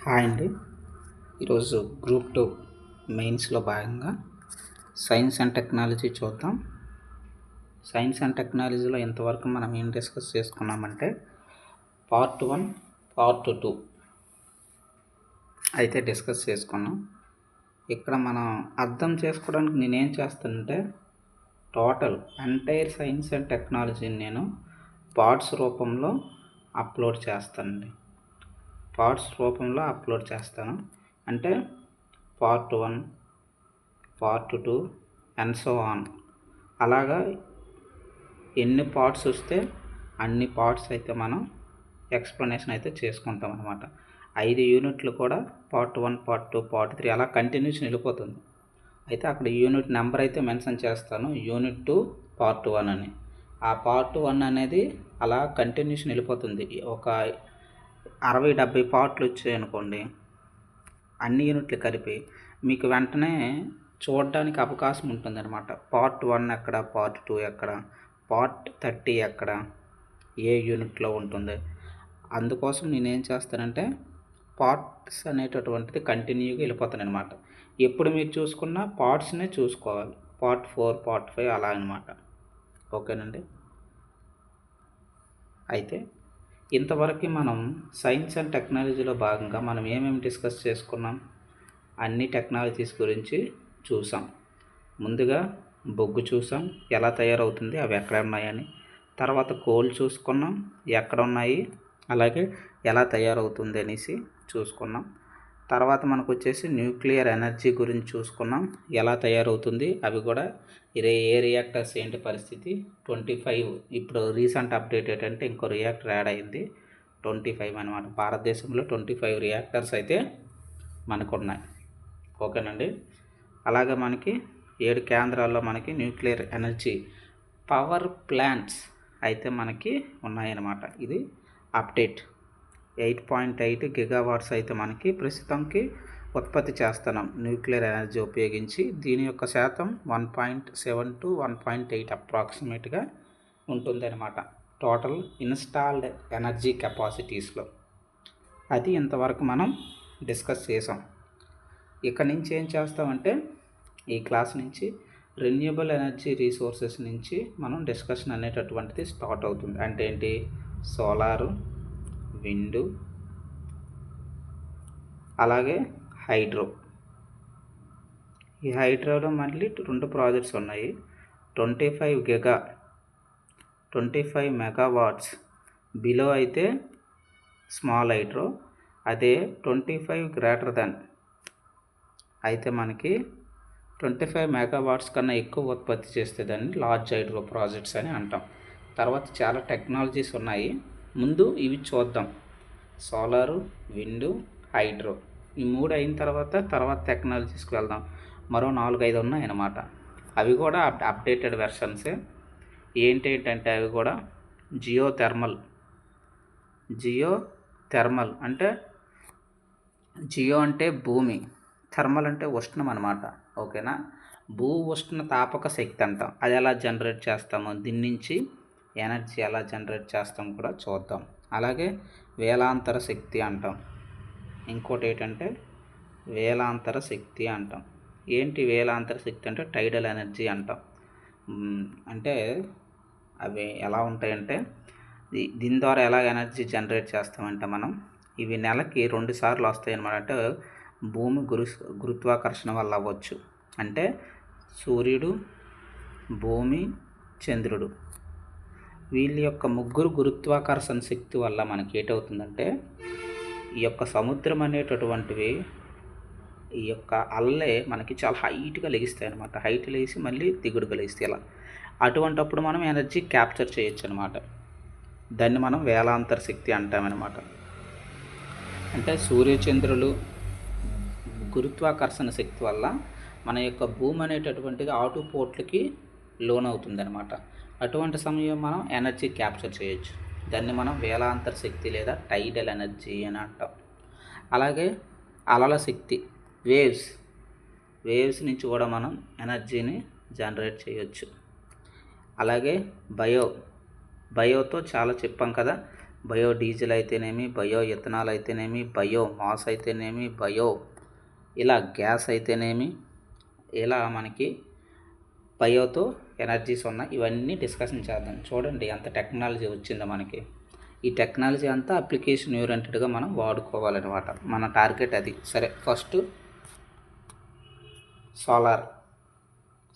Hi అండి. ఈరోజు group 2 మెయిన్స్లో భాగంగా సైన్స్ అండ్ టెక్నాలజీ చూద్దాం. సైన్స్ అండ్ టెక్నాలజీలో ఇంతవరకు మనం ఏం డిస్కస్ చేసుకున్నామంటే పార్ట్ 1, పార్ట్ 2 అయితే డిస్కస్ చేసుకున్నాం. ఇక్కడ మనం అర్థం చేసుకోవడానికి నేనేం చేస్తానంటే టోటల్ ఎంటైర్ సైన్స్ అండ్ టెక్నాలజీని నేను పార్ట్స్ రూపంలో అప్లోడ్ చేస్తానండి. చేస్తాను. అంటే part 1, part 2 and so on. అలాగా ఎన్ని పార్ట్స్ వస్తే అన్ని పార్ట్స్ అయితే మనం ఎక్స్ప్లెనేషన్ అయితే చేసుకుంటాం అనమాట. 5 యూనిట్లు కూడా పార్ట్ 1, పార్ట్ 2, పార్ట్ 3 అలా కంటిన్యూషన్ వెళ్ళిపోతుంది. అయితే అక్కడ యూనిట్ నెంబర్ అయితే మెన్షన్ చేస్తాను, యూనిట్ 2 పార్ట్ 1 అని. ఆ పార్ట్ 1 అనేది అలా కంటిన్యూషన్ వెళ్ళిపోతుంది. ఒక 60-70 పార్ట్లు వచ్చాయి అనుకోండి, అన్ని యూనిట్లు కలిపి మీకు వెంటనే చూడడానికి అవకాశం ఉంటుందన్నమాట. పార్ట్ 1 ఎక్కడ, పార్ట్ 2 ఎక్కడ, పార్ట్ 30 ఎక్కడ, ఏ యూనిట్లో ఉంటుంది. అందుకోసం నేనేం చేస్తానంటే పార్ట్స్ అనేటటువంటిది కంటిన్యూగా వెళ్ళిపోతాను అనమాట. ఎప్పుడు మీరు చూసుకున్న పార్ట్స్నే చూసుకోవాలి. పార్ట్ 4, పార్ట్ 5 అలా అనమాట. ఓకేనండి. అయితే ఇంతవరకు మనం సైన్స్ అండ్ టెక్నాలజీలో భాగంగా మనం ఏమేమి డిస్కస్ చేసుకున్నాం, అన్ని టెక్నాలజీస్ గురించి చూసాం. ముందుగా బొగ్గు చూసాం, ఎలా తయారవుతుంది, అవి ఎక్కడ ఉన్నాయని. తర్వాత కోల్ చూసుకున్నాం, ఎక్కడ ఉన్నాయి, అలాగే ఎలా తయారవుతుంది అనేసి చూసుకున్నాం. తర్వాత మనకు వచ్చేసి న్యూక్లియర్ ఎనర్జీ గురించి చూసుకున్నాం, ఎలా తయారవుతుంది, అవి కూడా ఏ రియాక్టర్స్ ఏంటి పరిస్థితి. 25 ఇప్పుడు రీసెంట్ అప్డేట్ ఏంటంటే ఇంకో రియాక్టర్ యాడ్ అయింది, 25 అనమాట. భారతదేశంలో 25 రియాక్టర్స్ అయితే మనకు ఉన్నాయి. ఓకేనండి. అలాగే మనకి 7 కేంద్రాల్లో మనకి న్యూక్లియర్ ఎనర్జీ పవర్ ప్లాంట్స్ అయితే మనకి ఉన్నాయన్నమాట. ఇది అప్డేట్. 8.8 గిగావాట్స్ అయితే మనకి ప్రస్తుతానికి ఉత్పత్తి చేస్తున్నాం న్యూక్లియర్ ఎనర్జీ ఉపయోగించి. దీని యొక్క శాతం 1.7 to 1.8 అప్రాక్సిమేట్గా ఉంటుందన్నమాట టోటల్ ఇన్స్టాల్డ్ ఎనర్జీ కెపాసిటీస్లో. అది ఇంతవరకు మనం డిస్కస్ చేసాం. ఇక్కడ నుంచి ఏం చేస్తామంటే ఈ క్లాస్ నుంచి రెన్యూబుల్ ఎనర్జీ రీసోర్సెస్ నుంచి మనం డిస్కషన్ అనేటటువంటిది స్టార్ట్ అవుతుంది. అంటే ఏంటి, సోలారు, విండు, అలాగే హైడ్రో. ఈ హైడ్రోలో మళ్ళీ 2 ప్రాజెక్ట్స్ ఉన్నాయి. 25 మెగావాట్స్ బిలో అయితే స్మాల్ హైడ్రో, అదే 25 గ్రేటర్ దెన్ అయితే మనకి 25 మెగావాట్స్ కన్నా ఎక్కువ ఉత్పత్తి చేస్తే దాన్ని లార్జ్ హైడ్రో ప్రాజెక్ట్స్ అని అంటాం. తర్వాత చాలా టెక్నాలజీస్ ఉన్నాయి, ముందు ఇవి చూద్దాం. సోలారు, విండు, హైడ్రో, ఈ 3 అయిన తర్వాత టెక్నాలజీస్కి వెళ్దాం. మరో 4-5 ఉన్నాయన్నమాట. అవి కూడా అప్డేటెడ్ వెర్షన్సే. ఏంటంటే అవి కూడా జియో థర్మల్ అంటే జియో అంటే భూమి, థర్మల్ అంటే ఉష్ణం అనమాట. ఓకేనా. భూ ఉష్ణ తాపక శక్తి అంటాం. అది ఎలా జనరేట్ చేస్తామో, దీని నుంచి ఎనర్జీ ఎలా జనరేట్ చేస్తాం కూడా చూద్దాం. అలాగే వేలాంతర శక్తి అంటాం. ఇంకోటి ఏంటంటే వేలాంతర శక్తి అంటాం. ఏంటి వేలాంతర శక్తి అంటే టైడల్ ఎనర్జీ అంటాం. అంటే అవి ఎలా ఉంటాయంటే దీని ద్వారా ఎలా ఎనర్జీ జనరేట్ చేస్తామంటే మనం ఇవి నెలకి 2 సార్లు వస్తాయి అన్నమాట. అంటే భూమి గురుత్వాకర్షణ వల్ల అవ్వచ్చు. అంటే సూర్యుడు, భూమి, చంద్రుడు, వీళ్ళ యొక్క ముగ్గురు గురుత్వాకర్షణ శక్తి వల్ల మనకి ఏటవుతుందంటే ఈ యొక్క సముద్రం అనేటటువంటివి, ఈ యొక్క అల్లే మనకి చాలా హైట్గా లెగిస్తాయి అనమాట. హైట్ లేసి మళ్ళీ దిగుడుగా లేస్తాయి. ఇలా అటువంటప్పుడు మనం ఎనర్జీ క్యాప్చర్ చేయొచ్చు అనమాట. దాన్ని మనం వేలాంతర శక్తి అంటామన్నమాట. అంటే సూర్యచంద్రులు గురుత్వాకర్షణ శక్తి వల్ల మన యొక్క భూమి అనేటటువంటిది ఆటుపోట్లకి లోనవుతుంది అనమాట. అటువంటి సమయం మనం ఎనర్జీ క్యాప్చర్ చేయొచ్చు. దాన్ని మనం వేలాంతర శక్తి లేదా టైడల్ ఎనర్జీ అని అంటాం. అలాగే అలల శక్తి, వేవ్స్ నుంచి కూడా మనం ఎనర్జీని జనరేట్ చేయొచ్చు. అలాగే బయోతో చాలా చెప్పాం కదా, బయోడీజిల్ అయితేనేమి, బయో ఇథనాల్ అయితేనేమి, బయో మాస్ అయితేనేమి, ఇలా గ్యాస్ అయితేనేమి, ఇలా మనకి బయోతో ఎనర్జీస్ ఉన్నాయి. ఇవన్నీ డిస్కషన్ చేద్దాం. చూడండి ఎంత టెక్నాలజీ వచ్చిందో మనకి. ఈ టెక్నాలజీ అంతా అప్లికేషన్ ఓరియంటెడ్గా మనం వాడుకోవాలన్నమాట. మన టార్గెట్ అది. సరే, ఫస్ట్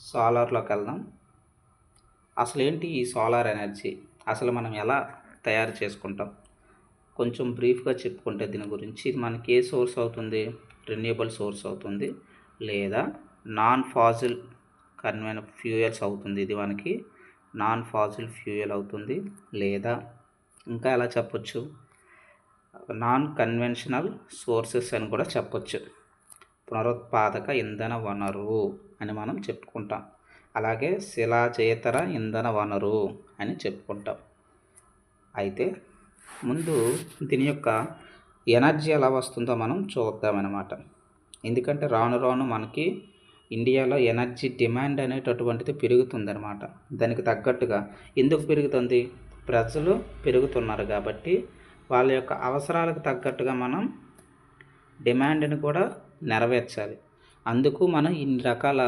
సోలార్లోకి వెళ్దాం. అసలు ఏంటి ఈ సోలార్ ఎనర్జీ? అసలు మనం ఎలా తయారు చేసుకుంటాం? కొంచెం బ్రీఫ్గా చెప్పుకుంటే దీని గురించి, ఇది మనకి ఏ సోర్స్ అవుతుంది? రెన్యూబుల్ సోర్స్ అవుతుంది, లేదా నాన్ ఫాజిల్ ఫ్యూయల్స్ అవుతుంది. ఇది మనకి నాన్ ఫాజిల్ ఫ్యూయల్ అవుతుంది, లేదా ఇంకా ఎలా చెప్పొచ్చు, నాన్ కన్వెన్షనల్ సోర్సెస్ అని కూడా చెప్పొచ్చు. పునరుత్పాదక ఇంధన వనరు అని మనం చెప్పుకుంటాం. అలాగే శిలాజేతర ఇంధన వనరు అని చెప్పుకుంటాం. అయితే ముందు దీని యొక్క ఎనర్జీ ఎలా వస్తుందో మనం చూద్దామన్నమాట. ఎందుకంటే రాను రాను మనకి ఇండియాలో ఎనర్జీ డిమాండ్ అనేటటువంటిది పెరుగుతుందన్నమాట. దానికి తగ్గట్టుగా ఎందుకు పెరుగుతుంది? ప్రజలు పెరుగుతున్నారు కాబట్టి వాళ్ళ యొక్క అవసరాలకు తగ్గట్టుగా మనం డిమాండ్ని కూడా నెరవేర్చాలి. అందుకు మనం ఇన్ని రకాల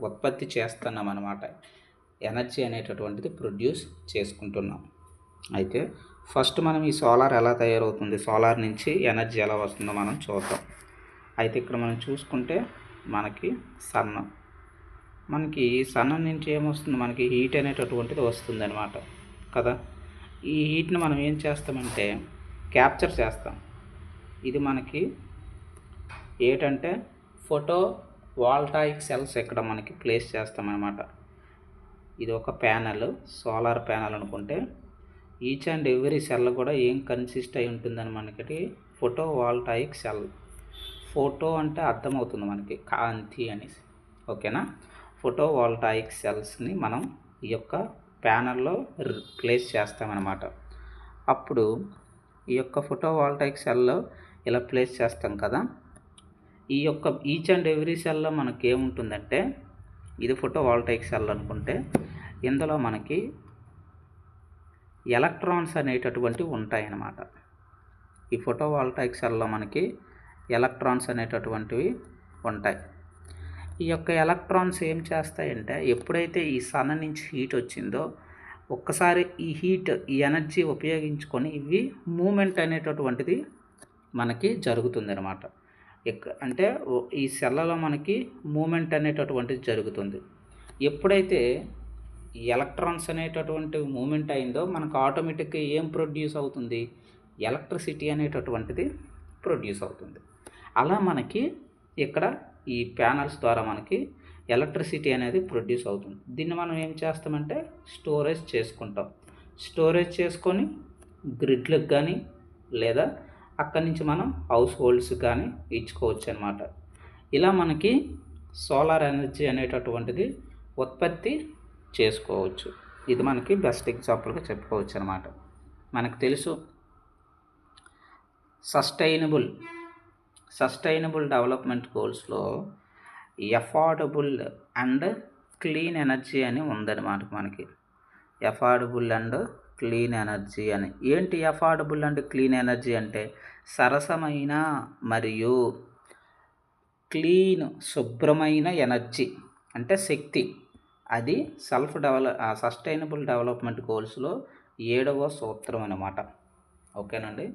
ఉత్పత్తి చేస్తున్నాం అన్నమాట. ఎనర్జీ అనేటటువంటిది ప్రొడ్యూస్ చేసుకుంటున్నాం. అయితే ఫస్ట్ మనం ఈ సోలార్ ఎలా తయారవుతుంది, సోలార్ నుంచి ఎనర్జీ ఎలా వస్తుందో మనం చూద్దాం. అయితే ఇక్కడ మనం చూసుకుంటే మనకి సన్న నుంచి ఏమొస్తుంది? మనకి హీట్ అనేటటువంటిది వస్తుంది అనమాట కదా. ఈ హీట్ని మనం ఏం చేస్తామంటే క్యాప్చర్ చేస్తాం. ఇది మనకి ఏంటంటే ఫోటో వాల్టాయిక్ సెల్స్ ఇక్కడ మనకి ప్లేస్ చేస్తామన్నమాట. ఇది ఒక ప్యానెల్, సోలార్ ప్యానెల్ అనుకుంటే ఈచ్ అండ్ ఎవ్రీ సెల్ కూడా ఏం కన్సిస్ట్ అయి ఉంటుందని మనకి ఫోటో వాల్టాయిక్ సెల్. ఫోటో అంటే అర్థమవుతుంది మనకి, కాంతి అనేసి, ఓకేనా. ఫోటో వాల్టాయిక్ సెల్స్ని మనం ఈ యొక్క ప్యానెల్లో ప్లేస్ చేస్తామన్నమాట. అప్పుడు ఈ యొక్క ఫోటో వాల్టాయిక్ సెల్లో ఇలా ప్లేస్ చేస్తాం కదా. ఈ యొక్క ఈచ్ అండ్ ఎవ్రీ సెల్లో మనకి ఏముంటుందంటే, ఇది ఫోటో వాల్టాయిక్ సెల్ అనుకుంటే ఇందులో మనకి ఎలక్ట్రాన్స్ అనేటటువంటివి ఉంటాయన్నమాట. ఈ ఫోటో వాల్టాయిక్ సెల్లో మనకి ఎలక్ట్రాన్స్ అనేటటువంటివి ఉంటాయి. ఈ యొక్క ఎలక్ట్రాన్స్ ఏం చేస్తాయంటే, ఎప్పుడైతే ఈ సన్ నుంచి హీట్ వచ్చిందో ఒక్కసారి ఈ ఎనర్జీ ఉపయోగించుకొని ఇవి మూమెంట్ అనేటటువంటిది మనకి జరుగుతుందన్నమాట. అంటే ఈ సెల్లలో మనకి మూమెంట్ అనేటటువంటిది జరుగుతుంది. ఎప్పుడైతే ఈ ఎలక్ట్రాన్స్ అనేటటువంటి మూమెంట్ అయిందో మనకు ఆటోమేటిక్గా ఏం ప్రొడ్యూస్ అవుతుంది? ఎలక్ట్రిసిటీ అనేటటువంటిది ప్రొడ్యూస్ అవుతుంది. అలా మనకి ఇక్కడ ఈ ప్యానల్స్ ద్వారా మనకి ఎలక్ట్రిసిటీ అనేది ప్రొడ్యూస్ అవుతుంది. దీన్ని మనం ఏం చేస్తామంటే స్టోరేజ్ చేసుకుంటాం. స్టోరేజ్ చేసుకొని గ్రిడ్లకు కానీ లేదా అక్కడి నుంచి మనం హౌస్ హోల్డ్స్ కానీ ఇచ్చుకోవచ్చు అన్నమాట. ఇలా మనకి సోలార్ ఎనర్జీ అనేటటువంటిది ఉత్పత్తి చేసుకోవచ్చు. ఇది మనకి బెస్ట్ ఎగ్జాంపుల్గా చెప్పుకోవచ్చు అన్నమాట. మనకు తెలుసు సస్టైనబుల్ డెవలప్మెంట్ గోల్స్లో ఎఫోర్డబుల్ అండ్ క్లీన్ ఎనర్జీ అని ఉందన్నమాట. మనకి ఎఫోర్డబుల్ అండ్ క్లీన్ ఎనర్జీ అని. ఏంటి ఎఫోర్డబుల్ అండ్ క్లీన్ ఎనర్జీ అంటే? సరసమైన మరియు క్లీన్ శుభ్రమైన ఎనర్జీ అంటే శక్తి. అది సస్టైనబుల్ డెవలప్మెంట్ గోల్స్లో 7వ సూత్రం అన్నమాట. ఓకేనండి.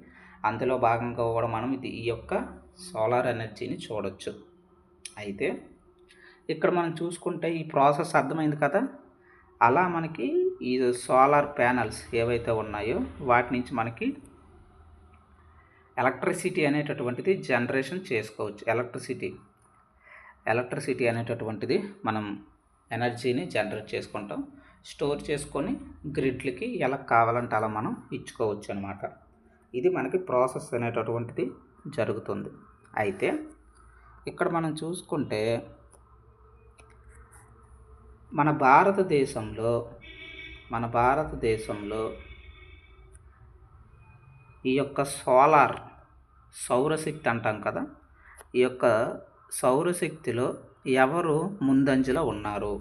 అందులో భాగంగా కూడా మనం ఈ యొక్క సోలార్ ఎనర్జీని చూడొచ్చు. అయితే ఇక్కడ మనం చూసుకుంటే ఈ ప్రాసెస్ అర్థమైంది కదా. అలా మనకి ఈ సోలార్ ప్యానల్స్ ఏవైతే ఉన్నాయో వాటి నుంచి మనకి ఎలక్ట్రిసిటీ అనేటటువంటిది జనరేషన్ చేసుకోవచ్చు. ఎలక్ట్రిసిటీ అనేటటువంటిది మనం ఎనర్జీని జనరేట్ చేసుకుంటాం, స్టోర్ చేసుకొని గ్రిడ్లకి ఎలా కావాలంటే అలా మనం ఇచ్చుకోవచ్చు అనమాట. ఇది మనకి ప్రాసెస్ అనేటటువంటిది జరుగుతుంది. అయితే ఇక్కడ మనం చూసుకుంటే మన భారతదేశంలో ఈ యొక్క సౌరశక్తి అంటాం కదా. ఈ యొక్క సౌరశక్తిలో ఎవరు ముందంజలో ఉన్నారు,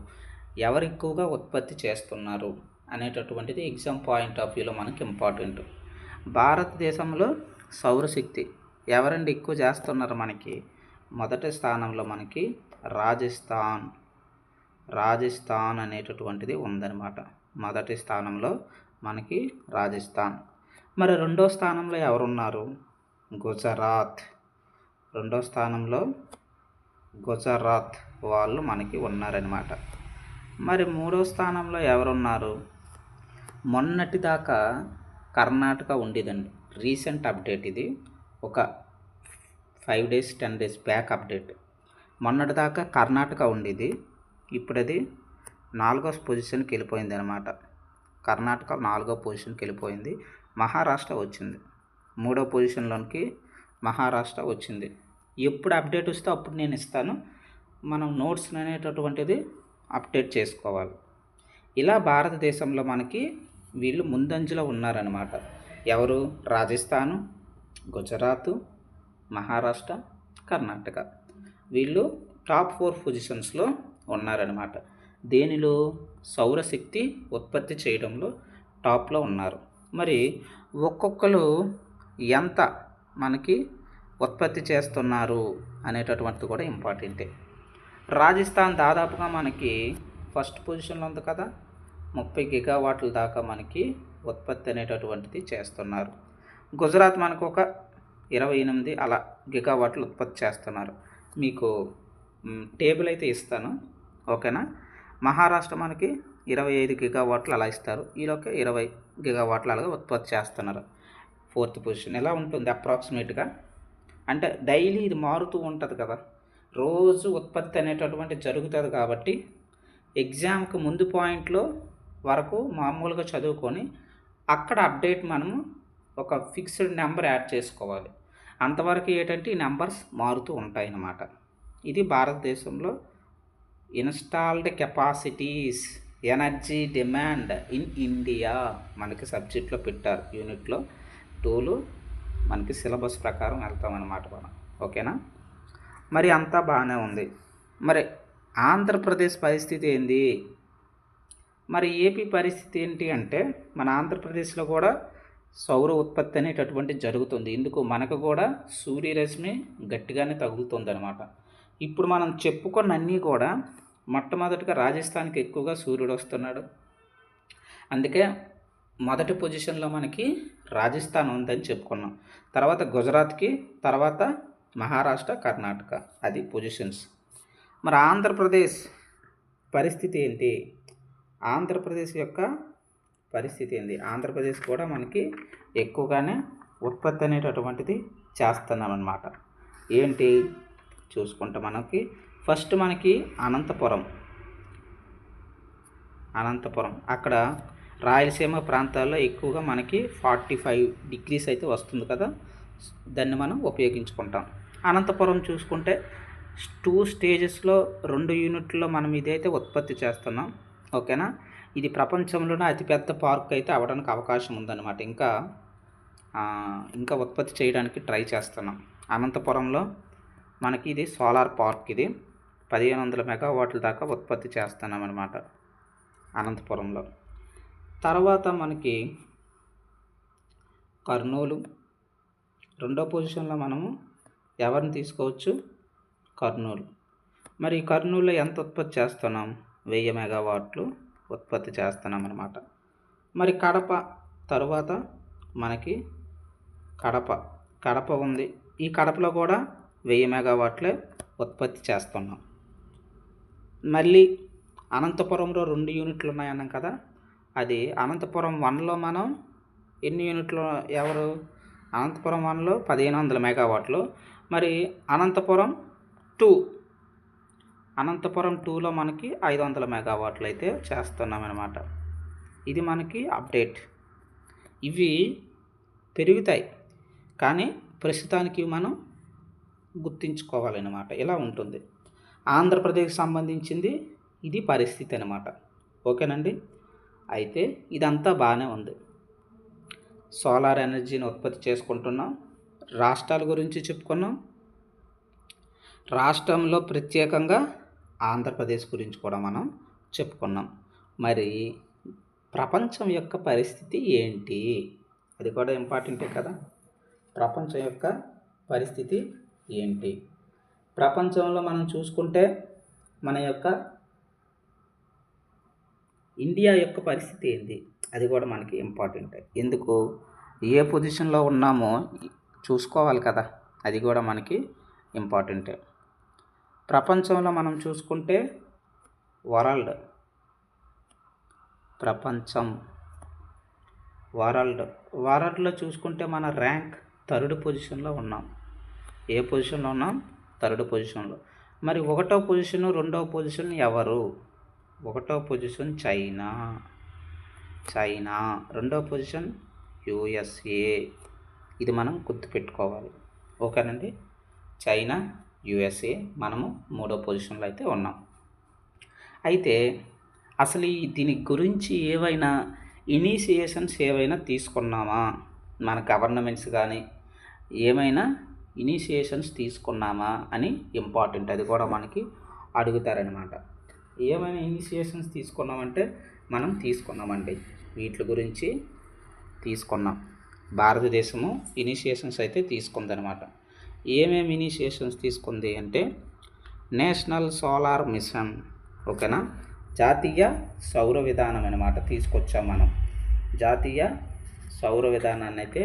ఎవరు ఎక్కువగా ఉత్పత్తి చేస్తున్నారు అనేటటువంటిది ఎగ్జామ్ పాయింట్ ఆఫ్ వ్యూలో మనకి ఇంపార్టెంట్. భారతదేశంలో సౌరశక్తి ఎవరండి ఎక్కువ చేస్తున్నారు? మనకి మొదటి స్థానంలో మనకి రాజస్థాన్ అనేటటువంటిది ఉందన్నమాట. మొదటి స్థానంలో మనకి రాజస్థాన్. మరి రెండో స్థానంలో ఎవరున్నారు? గుజరాత్. రెండో స్థానంలో గుజరాత్ వాళ్ళు మనకి ఉన్నారనమాట. మరి మూడో స్థానంలో ఎవరున్నారు? మొన్నటి దాకా కర్ణాటక ఉండేదండి. రీసెంట్ అప్డేట్ ఇది, ఒక 5 days 10 days బ్యాక్ అప్డేట్. మొన్నటి దాకా కర్ణాటక ఉండేది, ఇప్పుడు అది 4వ పొజిషన్కి వెళ్ళిపోయింది అనమాట. కర్ణాటక 4వ పొజిషన్కి వెళ్ళిపోయింది. మహారాష్ట్ర వచ్చింది 3వ పొజిషన్లోనికి. మహారాష్ట్ర వచ్చింది. ఎప్పుడు అప్డేట్ వస్తే అప్పుడు నేను ఇస్తాను. మనం నోట్స్ అనేటటువంటిది అప్డేట్ చేసుకోవాలి. ఇలా భారతదేశంలో మనకి వీళ్ళు ముందంజలో ఉన్నారనమాట. ఎవరు? రాజస్థాను, గుజరాత్, మహారాష్ట్ర, కర్ణాటక. వీళ్ళు టాప్ 4 పొజిషన్స్లో ఉన్నారనమాట. దేనిలో? సౌరశక్తి ఉత్పత్తి చేయడంలో టాప్లో ఉన్నారు. మరి ఒక్కొక్కరు ఎంత మనకి ఉత్పత్తి చేస్తున్నారు అనేటటువంటిది కూడా ఇంపార్టెంటే. రాజస్థాన్ దాదాపుగా మనకి ఫస్ట్ పొజిషన్లో ఉంది కదా, 30 గిగావాట్ల దాకా మనకి ఉత్పత్తి అనేటటువంటిది చేస్తున్నారు. గుజరాత్ మనకు ఒక 28 అలా గిగావాట్లు ఉత్పత్తి చేస్తున్నారు. మీకు టేబుల్ అయితే ఇస్తాను, ఓకేనా. మహారాష్ట్ర మనకి 25 గిగావాట్లు అలా ఇస్తారు. ఈలోకి 20 గిగావాట్లు అలాగా ఉత్పత్తి చేస్తున్నారు. 4th పొజిషన్ ఎలా ఉంటుంది అప్రాక్సిమేట్గా అంటే డైలీ ఇది మారుతూ ఉంటుంది కదా, రోజు ఉత్పత్తి అనేటటువంటి జరుగుతుంది. కాబట్టి ఎగ్జామ్కి ముందు పాయింట్లో వరకు మామూలుగా చదువుకొని అక్కడ అప్డేట్ మనము ఒక ఫిక్స్డ్ నెంబర్ యాడ్ చేసుకోవాలి. అంతవరకు ఏంటంటే ఈ నెంబర్స్ మారుతూ ఉంటాయి అన్నమాట. ఇది భారతదేశంలో installed capacities energy demand in India మనకి సబ్జెక్ట్లో పెట్టారు. యూనిట్లో 2లో మనకి సిలబస్ ప్రకారం వెళ్తామన్నమాట మనం, ఓకేనా. మరి అంతా బాగానే ఉంది. మరి ఆంధ్రప్రదేశ్ పరిస్థితి ఏంది? మరి ఏపీ పరిస్థితి ఏంటి అంటే, మన ఆంధ్రప్రదేశ్లో కూడా సౌర ఉత్పత్తి అనేటటువంటి జరుగుతుంది. ఇందుకు మనకు కూడా సూర్యరశ్మి గట్టిగానే తగులుతుంది అనమాట. ఇప్పుడు మనం చెప్పుకున్న అన్నీ కూడా మొట్టమొదటిగా రాజస్థాన్కి ఎక్కువగా సూర్యుడు వస్తున్నాడు. అందుకే మొదటి పొజిషన్లో మనకి రాజస్థాన్ ఉందని చెప్పుకున్నాం. తర్వాత గుజరాత్కి, తర్వాత మహారాష్ట్ర, కర్ణాటక, అది పొజిషన్స్. మరి ఆంధ్రప్రదేశ్ పరిస్థితి ఏంటి? ఆంధ్రప్రదేశ్ యొక్క పరిస్థితి ఏంటి? ఆంధ్రప్రదేశ్ కూడా మనకి ఎక్కువగానే ఉత్పత్తి అనేటటువంటిది చేస్తున్నామన్నమాట. ఏంటి చూసుకుంటే మనకి ఫస్ట్ మనకి అనంతపురం అక్కడ రాయలసీమ ప్రాంతాల్లో ఎక్కువగా మనకి 45 degrees అయితే వస్తుంది కదా, దాన్ని మనం ఉపయోగించుకుంటాం. అనంతపురం చూసుకుంటే 2 స్టేజెస్లో 2 యూనిట్లో మనం ఇదైతే ఉత్పత్తి చేస్తున్నాం, ఓకేనా. ఇది ప్రపంచంలోనే అతిపెద్ద పార్క్ అయితే అవ్వడానికి అవకాశం ఉందన్నమాట. ఇంకా ఉత్పత్తి చేయడానికి ట్రై చేస్తున్నాం. అనంతపురంలో మనకి ఇది సోలార్ పార్క్, ఇది 1500 మెగావాట్ల దాకా ఉత్పత్తి చేస్తున్నాం అన్నమాట అనంతపురంలో. తర్వాత మనకి కర్నూలు, రెండో పొజిషన్లో మనము ఎవరిని తీసుకోవచ్చు? కర్నూలు. మరి కర్నూలులో ఎంత ఉత్పత్తి చేస్తున్నాం? 1000 మెగావాట్లు ఉత్పత్తి చేస్తున్నాం అన్నమాట. మరి కడప తర్వాత మనకి కడప ఉంది. ఈ కడపలో కూడా 1000 మెగావాట్లే ఉత్పత్తి చేస్తున్నాం. మళ్ళీ అనంతపురంలో 2 యూనిట్లు ఉన్నాయన్నాం కదా, అది అనంతపురం 1లో మనం ఎన్ని యూనిట్లు? అనంతపురం 1లో 1500 మెగావాట్లు. మరి అనంతపురం 2లో మనకి 500 మెగావాట్లు అయితే చేస్తున్నామన్నమాట. ఇది మనకి అప్డేట్. ఇవి పెరుగుతాయి కానీ ప్రస్తుతానికి మనం గుర్తుంచుకోవాలన్నమాట. ఇలా ఉంటుంది ఆంధ్రప్రదేశ్కి సంబంధించింది ఇది పరిస్థితి అన్నమాట, ఓకేనండి. అయితే ఇదంతా బాగానే ఉంది. సోలార్ ఎనర్జీని ఉత్పత్తి చేసుకుంటున్నాం. రాష్ట్రాల గురించి చెప్పుకున్నాం. రాష్ట్రంలో ప్రత్యేకంగా ఆంధ్రప్రదేశ్ గురించి కూడా మనం చెప్పుకున్నాం. మరి ప్రపంచం యొక్క పరిస్థితి ఏంటి? అది కూడా ఇంపార్టెంటే కదా. ప్రపంచం యొక్క పరిస్థితి ఏంటి? ప్రపంచంలో మనం చూసుకుంటే మన యొక్క ఇండియా యొక్క పరిస్థితి ఏంటి? అది కూడా మనకి ఇంపార్టెంటే. ఎందుకు? ఏ పొజిషన్లో ఉన్నామో చూసుకోవాలి కదా, అది కూడా మనకి ఇంపార్టెంటే. ప్రపంచంలో మనం చూసుకుంటే వరల్డ్లో చూసుకుంటే మన ర్యాంక్ 3rd పొజిషన్లో ఉన్నాం. ఏ పొజిషన్లో ఉన్నాం? 3rd పొజిషన్లో. మరి 1వ పొజిషన్ 2వ పొజిషన్ ఎవరు? 1వ పొజిషన్ చైనా, 2వ పొజిషన్ USA. ఇది మనం గుర్తుపెట్టుకోవాలి. ఓకేనండి. చైనా, USA, మనము 3వ పొజిషన్లో అయితే ఉన్నాం. అయితే అసలు దీని గురించి ఏవైనా ఇనిషియేషన్స్ ఏవైనా తీసుకున్నామా? మన గవర్నమెంట్స్ కానీ ఏమైనా ఇనిషియేషన్స్ తీసుకున్నామా అని ఇంపార్టెంట్. అది కూడా మనకి అడుగుతారనమాట. ఏమైనా ఇనిషియేషన్స్ తీసుకున్నామంటే మనం తీసుకున్నామండి. వీటి గురించి తీసుకున్నాం. భారతదేశము ఇనిషియేషన్స్ అయితే తీసుకుందనమాట. ఏమేమి ఇనిషియేషన్స్ తీసుకుంది అంటే నేషనల్ సోలార్ మిషన్. ఓకేనా. జాతీయ సౌర విధానం అన్నమాట తీసుకొచ్చాం మనం. జాతీయ సౌర విధానాన్ని అయితే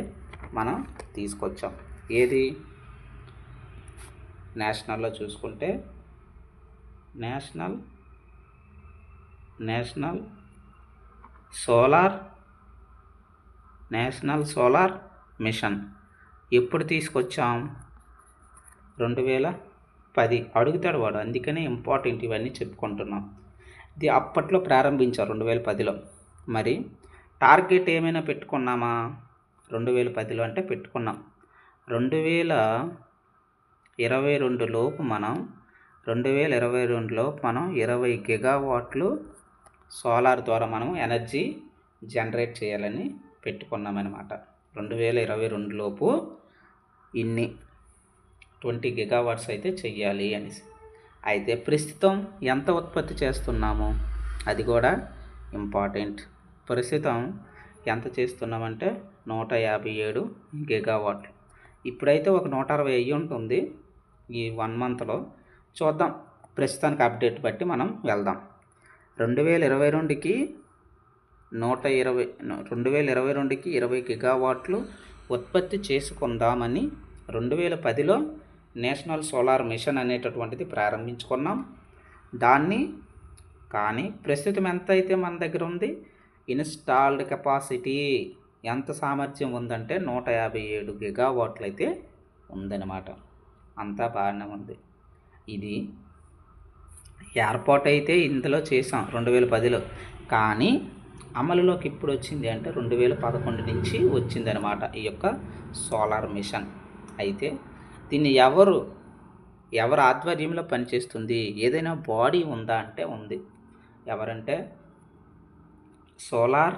మనం తీసుకొచ్చాం. ఏది? నేషనల్లో చూసుకుంటే నేషనల్ సోలార్ మిషన్ ఎప్పుడు తీసుకొచ్చాం? 2010. అడుగుతాడు వాడు, అందుకనే ఇంపార్టెంట్ ఇవన్నీ చెప్పుకుంటున్నాం. ఇది అప్పట్లో ప్రారంభించారు 2010లో. మరి టార్గెట్ ఏమైనా పెట్టుకున్నామా? 2010లో అంటే పెట్టుకున్నాం. 2022 లోపు మనం 20 గిగావాట్లు సోలార్ ద్వారా మనం ఎనర్జీ జనరేట్ చేయాలని పెట్టుకున్నామన్నమాట. 2022 లోపు ఇన్ని 20 గిగావాట్స్ అయితే చెయ్యాలి అనేసి. అయితే ప్రస్తుతం ఎంత ఉత్పత్తి చేస్తున్నాము? అది కూడా ఇంపార్టెంట్. ప్రస్తుతం ఎంత చేస్తున్నామంటే 157 గిగావాట్లు. ఇప్పుడైతే ఒక 160 అయ్యి ఉంటుంది ఈ 1 మంత్లో. చూద్దాం, ప్రస్తుతానికి అప్డేట్ బట్టి మనం వెళ్దాం. 2022కి 20 గిగావాట్లు ఉత్పత్తి చేసుకుందామని 2010లో నేషనల్ సోలార్ మిషన్ అనేటటువంటిది ప్రారంభించుకున్నాం. దాన్ని కానీ ప్రస్తుతం ఎంత అయితే మన దగ్గర ఉంది? ఇన్స్టాల్డ్ కెపాసిటీ ఎంత సామర్థ్యం ఉందంటే 157 గిగావాట్లు అయితే ఉందన్నమాట. అంతా బాగానే ఉంది. ఇది ఏర్పాటు అయితే ఇందులో చేసాం 2010లో, కానీ అమలులోకి ఇప్పుడు వచ్చింది అంటే 2011 నుంచి వచ్చిందనమాట ఈ యొక్క సోలార్ మిషన్. అయితే దీన్ని ఎవరు ఆధ్వర్యంలో పనిచేస్తుంది? ఏదైనా బాడీ ఉందా అంటే ఉంది. ఎవరంటే solar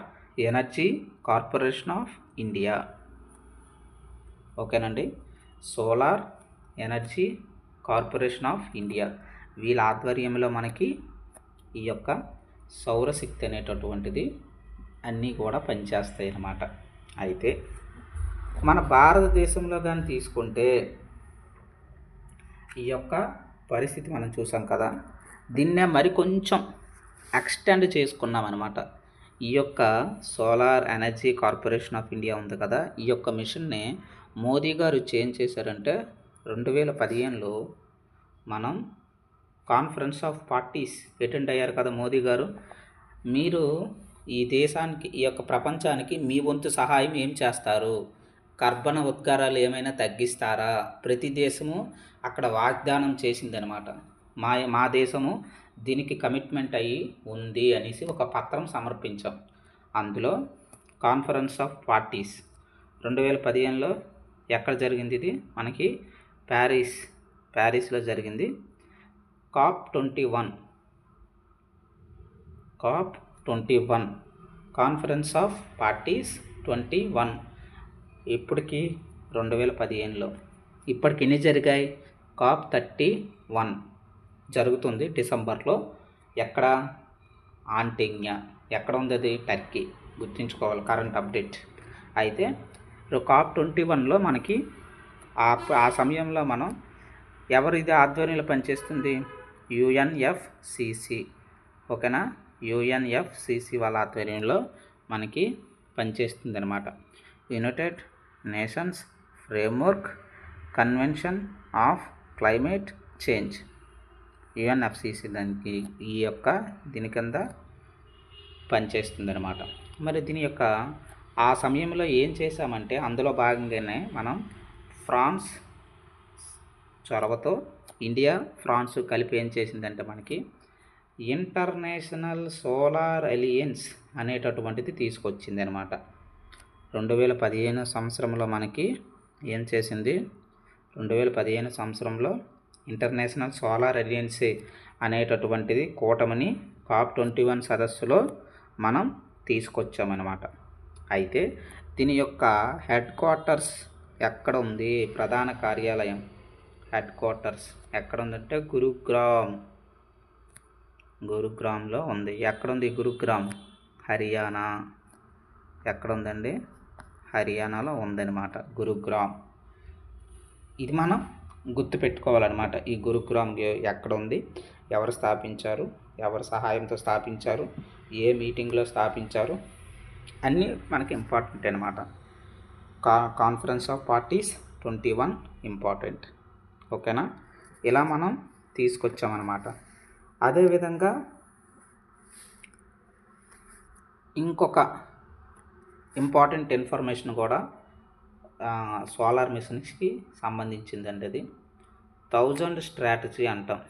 energy corporation of India. ఓకేనండి. Solar energy corporation of India వీళ్ళ ఆధ్వర్యంలో మనకి ఈ యొక్క సౌరశక్తి అనేటటువంటిది అన్నీ కూడా పనిచేస్తాయి అన్నమాట. అయితే మన భారతదేశంలో కానీ తీసుకుంటే ఈ యొక్క పరిస్థితి మనం చూసాం కదా, దీన్నే మరి కొంచెం ఎక్స్టెండ్ చేసుకున్నాం అనమాట. ఈ యొక్క solar energy corporation of India ఉంది కదా, ఈ యొక్క మిషన్ని మోదీ గారు చేంజ్ చేశారంటే 2015లో మనం కాన్ఫరెన్స్ ఆఫ్ పార్టీస్ అటెండ్ అయ్యారు కదా మోదీ గారు. మీరు ఈ దేశానికి, ఈ యొక్క ప్రపంచానికి మీ వంతు సహాయం ఏం చేస్తారు? కర్బన ఉద్గారాలు ఏమైనా తగ్గిస్తారా? ప్రతి దేశము అక్కడ వాగ్దానం చేసిందనమాట. మా దేశము దీనికి కమిట్మెంట్ అయ్యి ఉంది అనేసి ఒక పత్రం సమర్పించాం. అందులో కాన్ఫరెన్స్ ఆఫ్ పార్టీస్ 2015లో ఎక్కడ జరిగింది? ఇది మనకి ప్యారిస్లో జరిగింది. COP21 కాన్ఫరెన్స్ ఆఫ్ పార్టీస్ 21 ఇప్పటికి 2015లో. ఇప్పటికి ఎన్ని జరిగాయి? COP31 జరుగుతుంది డిసెంబర్లో. ఎక్కడ? ఆంటిగ్యా. ఎక్కడ ఉంది అది? టర్కీ. గుర్తుంచుకోవాలి, కరెంట్ అప్డేట్. అయితే COP21లో మనకి ఆ సమయంలో మనం ఎవరు ఇది ఆధ్వర్యంలో పనిచేస్తుంది? UNFCC. ఓకేనా? UNFCC వాళ్ళ ఆధ్వర్యంలో మనకి పనిచేస్తుంది అనమాట. United nations framework convention of climate change, UNFCC దానికి దీని కింద పనిచేస్తుంది అనమాట. మరి దీని యొక్క ఆ సమయంలో ఏం చేశామంటే అందులో భాగంగానే మనం ఫ్రాన్స్ చొరవతో ఇండియా ఫ్రాన్స్ కలిపి ఏం చేసిందంటే మనకి ఇంటర్నేషనల్ సోలార్ అలయన్స్ అనేటటువంటిది తీసుకొచ్చింది అనమాట. 2015 సంవత్సరంలో మనకి ఏం చేసింది? 2015 సంవత్సరంలో ఇంటర్నేషనల్ సోలార్ అలయన్స్ అనేటటువంటిది కూటమిని COP21 సదస్సులో మనం తీసుకొచ్చామన్నమాట. అయితే దీని యొక్క హెడ్ క్వార్టర్స్ ఎక్కడ ఉంది? ప్రధాన కార్యాలయం హెడ్ క్వార్టర్స్ ఎక్కడ ఉందంటే గురుగ్రామ్లో ఉంది. ఎక్కడుంది గురుగ్రామ్? హర్యానా. ఎక్కడ ఉందండి? హర్యానాలో ఉందన్నమాట గురుగ్రామ్. ఇది మనం గుర్తుపెట్టుకోవాలన్నమాట. ఈ గురుగ్రామ్ ఎక్కడ ఉంది, ఎవరు స్థాపించారు, ఎవరి సహాయంతో స్థాపించారు, ఏ మీటింగ్లో స్థాపించారు, అన్నీ మనకి ఇంపార్టెంట్ అనమాట. Conference of parties 21 important. ఓకేనా? ఇలా మనం తీసుకొచ్చామన్నమాట. అదేవిధంగా ఇంకొక ఇంపార్టెంట్ ఇన్ఫర్మేషన్ కూడా సోలార్ మిషన్స్కి సంబంధించిందండి. అది 1000 స్ట్రాటజీ అంటాం.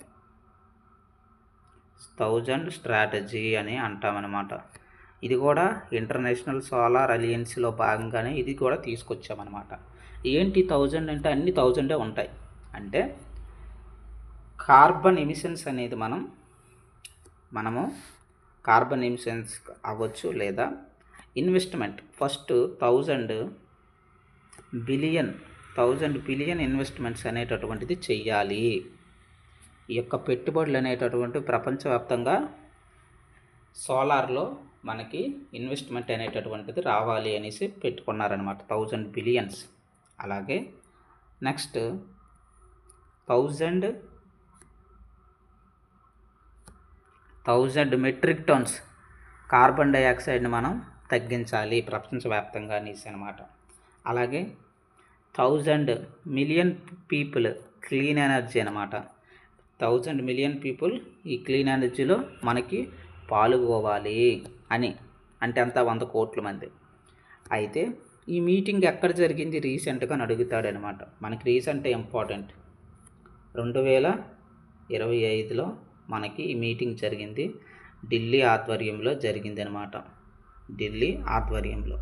1000 స్ట్రాటజీ అని అంటామన్నమాట. ఇది కూడా ఇంటర్నేషనల్ సోలార్ అలయన్స్లో భాగంగానే ఇది కూడా తీసుకొచ్చామన్నమాట. ఏంటి 1000 అంటే అన్ని 1000 ఉంటాయి. అంటే కార్బన్ ఎమిషన్స్ అనేది మనము కార్బన్ ఎమిషన్స్ అవ్వచ్చు, లేదా ఇన్వెస్ట్మెంట్ ఫస్ట్ 1000 బిలియన్ ఇన్వెస్ట్మెంట్స్ అనేటటువంటిది చెయ్యాలి. ఈ యొక్క పెట్టుబడులు అనేటటువంటి ప్రపంచవ్యాప్తంగా సోలార్లో మనకి ఇన్వెస్ట్మెంట్ అనేటటువంటిది రావాలి అనేసి పెట్టుకున్నారనమాట. 1000 బిలియన్స్. అలాగే నెక్స్ట్ 1000 మెట్రిక్ టన్స్ కార్బన్ డైఆక్సైడ్ని మనం తగ్గించాలి ప్రపంచవ్యాప్తంగా అనేసి అనమాట. అలాగే 1000 మిలియన్ పీపుల్ క్లీన్ ఎనర్జీ అనమాట. 1000 మిలియన్ పీపుల్ ఈ క్లీన్ ఎనర్జీలో మనకి పాల్గొవాలి అని, అంటే అంతా 100 కోట్ల మంది. అయితే ఈ మీటింగ్ ఎక్కడ జరిగింది రీసెంట్గా అని అడుగుతాడనమాట. మనకి రీసెంట్ ఇంపార్టెంట్. 2025లో మనకి ఈ మీటింగ్ జరిగింది. ఢిల్లీ ఆధ్వర్యంలో జరిగింది అనమాట. ఢిల్లీ ఆధ్వర్యంలో.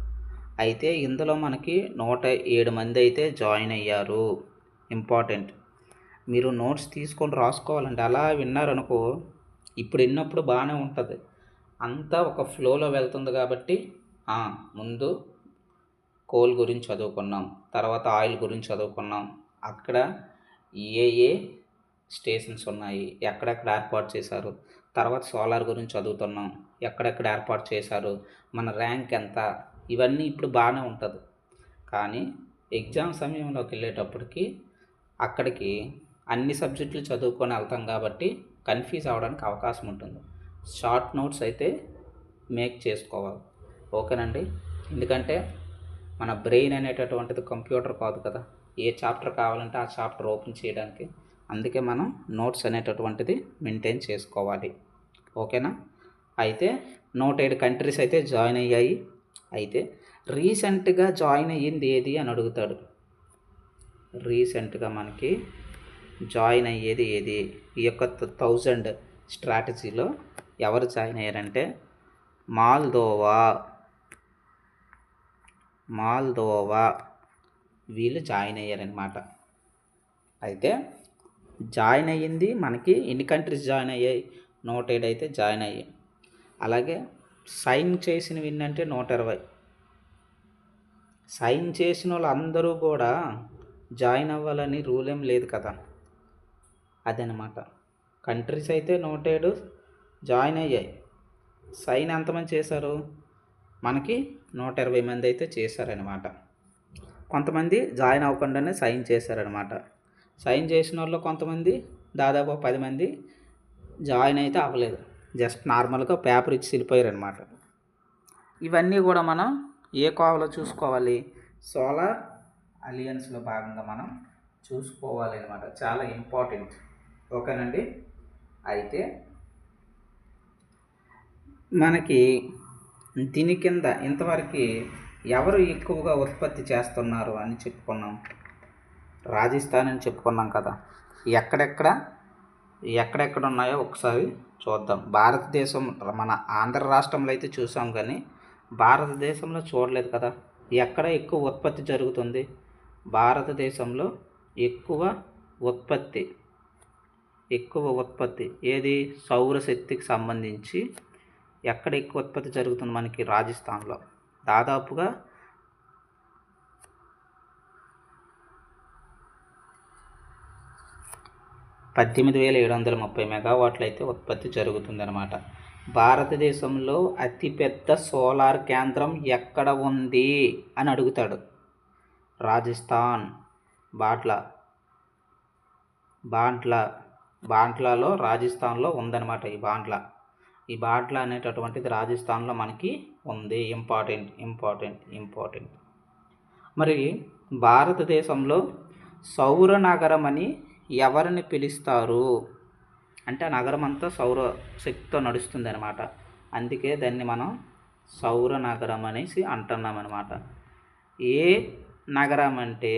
అయితే ఇందులో మనకి 107 మంది అయితే జాయిన్ అయ్యారు. ఇంపార్టెంట్. మీరు నోట్స్ తీసుకొని రాసుకోవాలండి. అలా విన్నారనుకో, ఇప్పుడు విన్నప్పుడు బాగానే ఉంటుంది, అంతా ఒక ఫ్లోలో వెళ్తుంది. కాబట్టి ముందు కోల్ గురించి చదువుకున్నాం, తర్వాత ఆయిల్ గురించి చదువుకున్నాం, అక్కడ ఏ స్టేషన్స్ ఉన్నాయి, ఎక్కడెక్కడ ఏర్పాటు చేశారు, తర్వాత సోలార్ గురించి చదువుతున్నాం, ఎక్కడెక్కడ ఏర్పాటు చేశారు, మన ర్యాంక్ ఎంత, ఇవన్నీ ఇప్పుడు బాగానే ఉంటుంది. కానీ ఎగ్జామ్ సమయంలోకి వెళ్ళేటప్పటికి అక్కడికి అన్ని సబ్జెక్టులు చదువుకొని వెళ్తాం కాబట్టి కన్ఫ్యూజ్ అవ్వడానికి అవకాశం ఉంటుంది. షార్ట్ నోట్స్ అయితే మేక్ చేసుకోవాలి. ఓకేనండి? ఎందుకంటే మన బ్రెయిన్ అనేటటువంటిది కంప్యూటర్ కాదు కదా, ఏ చాప్టర్ కావాలంటే ఆ చాప్టర్ ఓపెన్ చేయడానికి. అందుకే మనం నోట్స్ అనేటటువంటిది మెయింటైన్ చేసుకోవాలి. ఓకేనా? అయితే 107 కంట్రీస్ అయితే జాయిన్ అయ్యాయి. అయితే రీసెంట్గా జాయిన్ అయ్యింది ఏది అని అడుగుతాడు. రీసెంట్గా మనకి జాయిన్ అయ్యేది ఏది? ఈ యొక్క 1000 స్ట్రాటజీలో ఎవరు జాయిన్ అయ్యారంటే మాల్దోవా వీళ్ళు జాయిన్ అయ్యారనమాట. అయితే జాయిన్ అయ్యింది మనకి ఎన్ని కంట్రీస్ జాయిన్ అయ్యాయి? 107 అయితే జాయిన్ అయ్యాయి. అలాగే సైన్ చేసినవి ఏంటంటే 120. సైన్ చేసిన వాళ్ళు అందరూ కూడా జాయిన్ అవ్వాలని రూల్ ఏం లేదు కదా, అదనమాట. కంట్రీస్ అయితే 107 జాయిన్ అయ్యాయి. సైన్ ఎంతమంది చేశారు? మనకి 120 మంది అయితే చేశారనమాట. కొంతమంది జాయిన్ అవ్వకుండానే సైన్ చేశారనమాట. సైన్ చేసిన వాళ్ళు కొంతమంది దాదాపు 10 మంది జాయిన్ అయితే అవ్వలేదు, జస్ట్ నార్మల్గా పేపర్ ఇచ్చి వెళ్ళిపోయారనమాట. ఇవన్నీ కూడా మనం ఏ కోవలో చూసుకోవాలి? సోలార్ అలియన్స్లో భాగంగా మనం చూసుకోవాలి అనమాట. చాలా ఇంపార్టెంట్. ఓకేనండి. అయితే మనకి దీని కింద ఇంతవరకు ఎవరు ఎక్కువగా ఉత్పత్తి చేస్తున్నారు అని చెప్పుకున్నాం? రాజస్థాన్ అని చెప్పుకున్నాం కదా. ఎక్కడెక్కడ ఉన్నాయో ఒకసారి చూద్దాం. భారతదేశం మన ఆంధ్ర రాష్ట్రంలో అయితే చూసాం, కానీ భారతదేశంలో చూడలేదు కదా. ఎక్కడ ఎక్కువ ఉత్పత్తి జరుగుతుంది? భారతదేశంలో ఎక్కువ ఉత్పత్తి ఏది? సౌరశక్తికి సంబంధించి ఎక్కడ ఎక్కువ ఉత్పత్తి జరుగుతుంది? మనకి రాజస్థాన్లో దాదాపుగా 18,730 మెగావాట్లు అయితే ఉత్పత్తి జరుగుతుందన్నమాట. భారతదేశంలో అతిపెద్ద సోలార్ కేంద్రం ఎక్కడ ఉంది అని అడుగుతాడు. రాజస్థాన్ బాండ్లాలో రాజస్థాన్లో ఉందన్నమాట. ఈ బాండ్లా అనేటటువంటిది రాజస్థాన్లో మనకి ఉంది. ఇంపార్టెంట్. మరి భారతదేశంలో సౌర నగరం అని ఎవరిని పిలుస్తారు అంటే, నగరం అంతా సౌర శక్తితో నడుస్తుంది అనమాట. అందుకే దాన్ని మనం సౌర నగరం అనేసి అంటున్నాం అనమాట. ఏ నగరం అంటే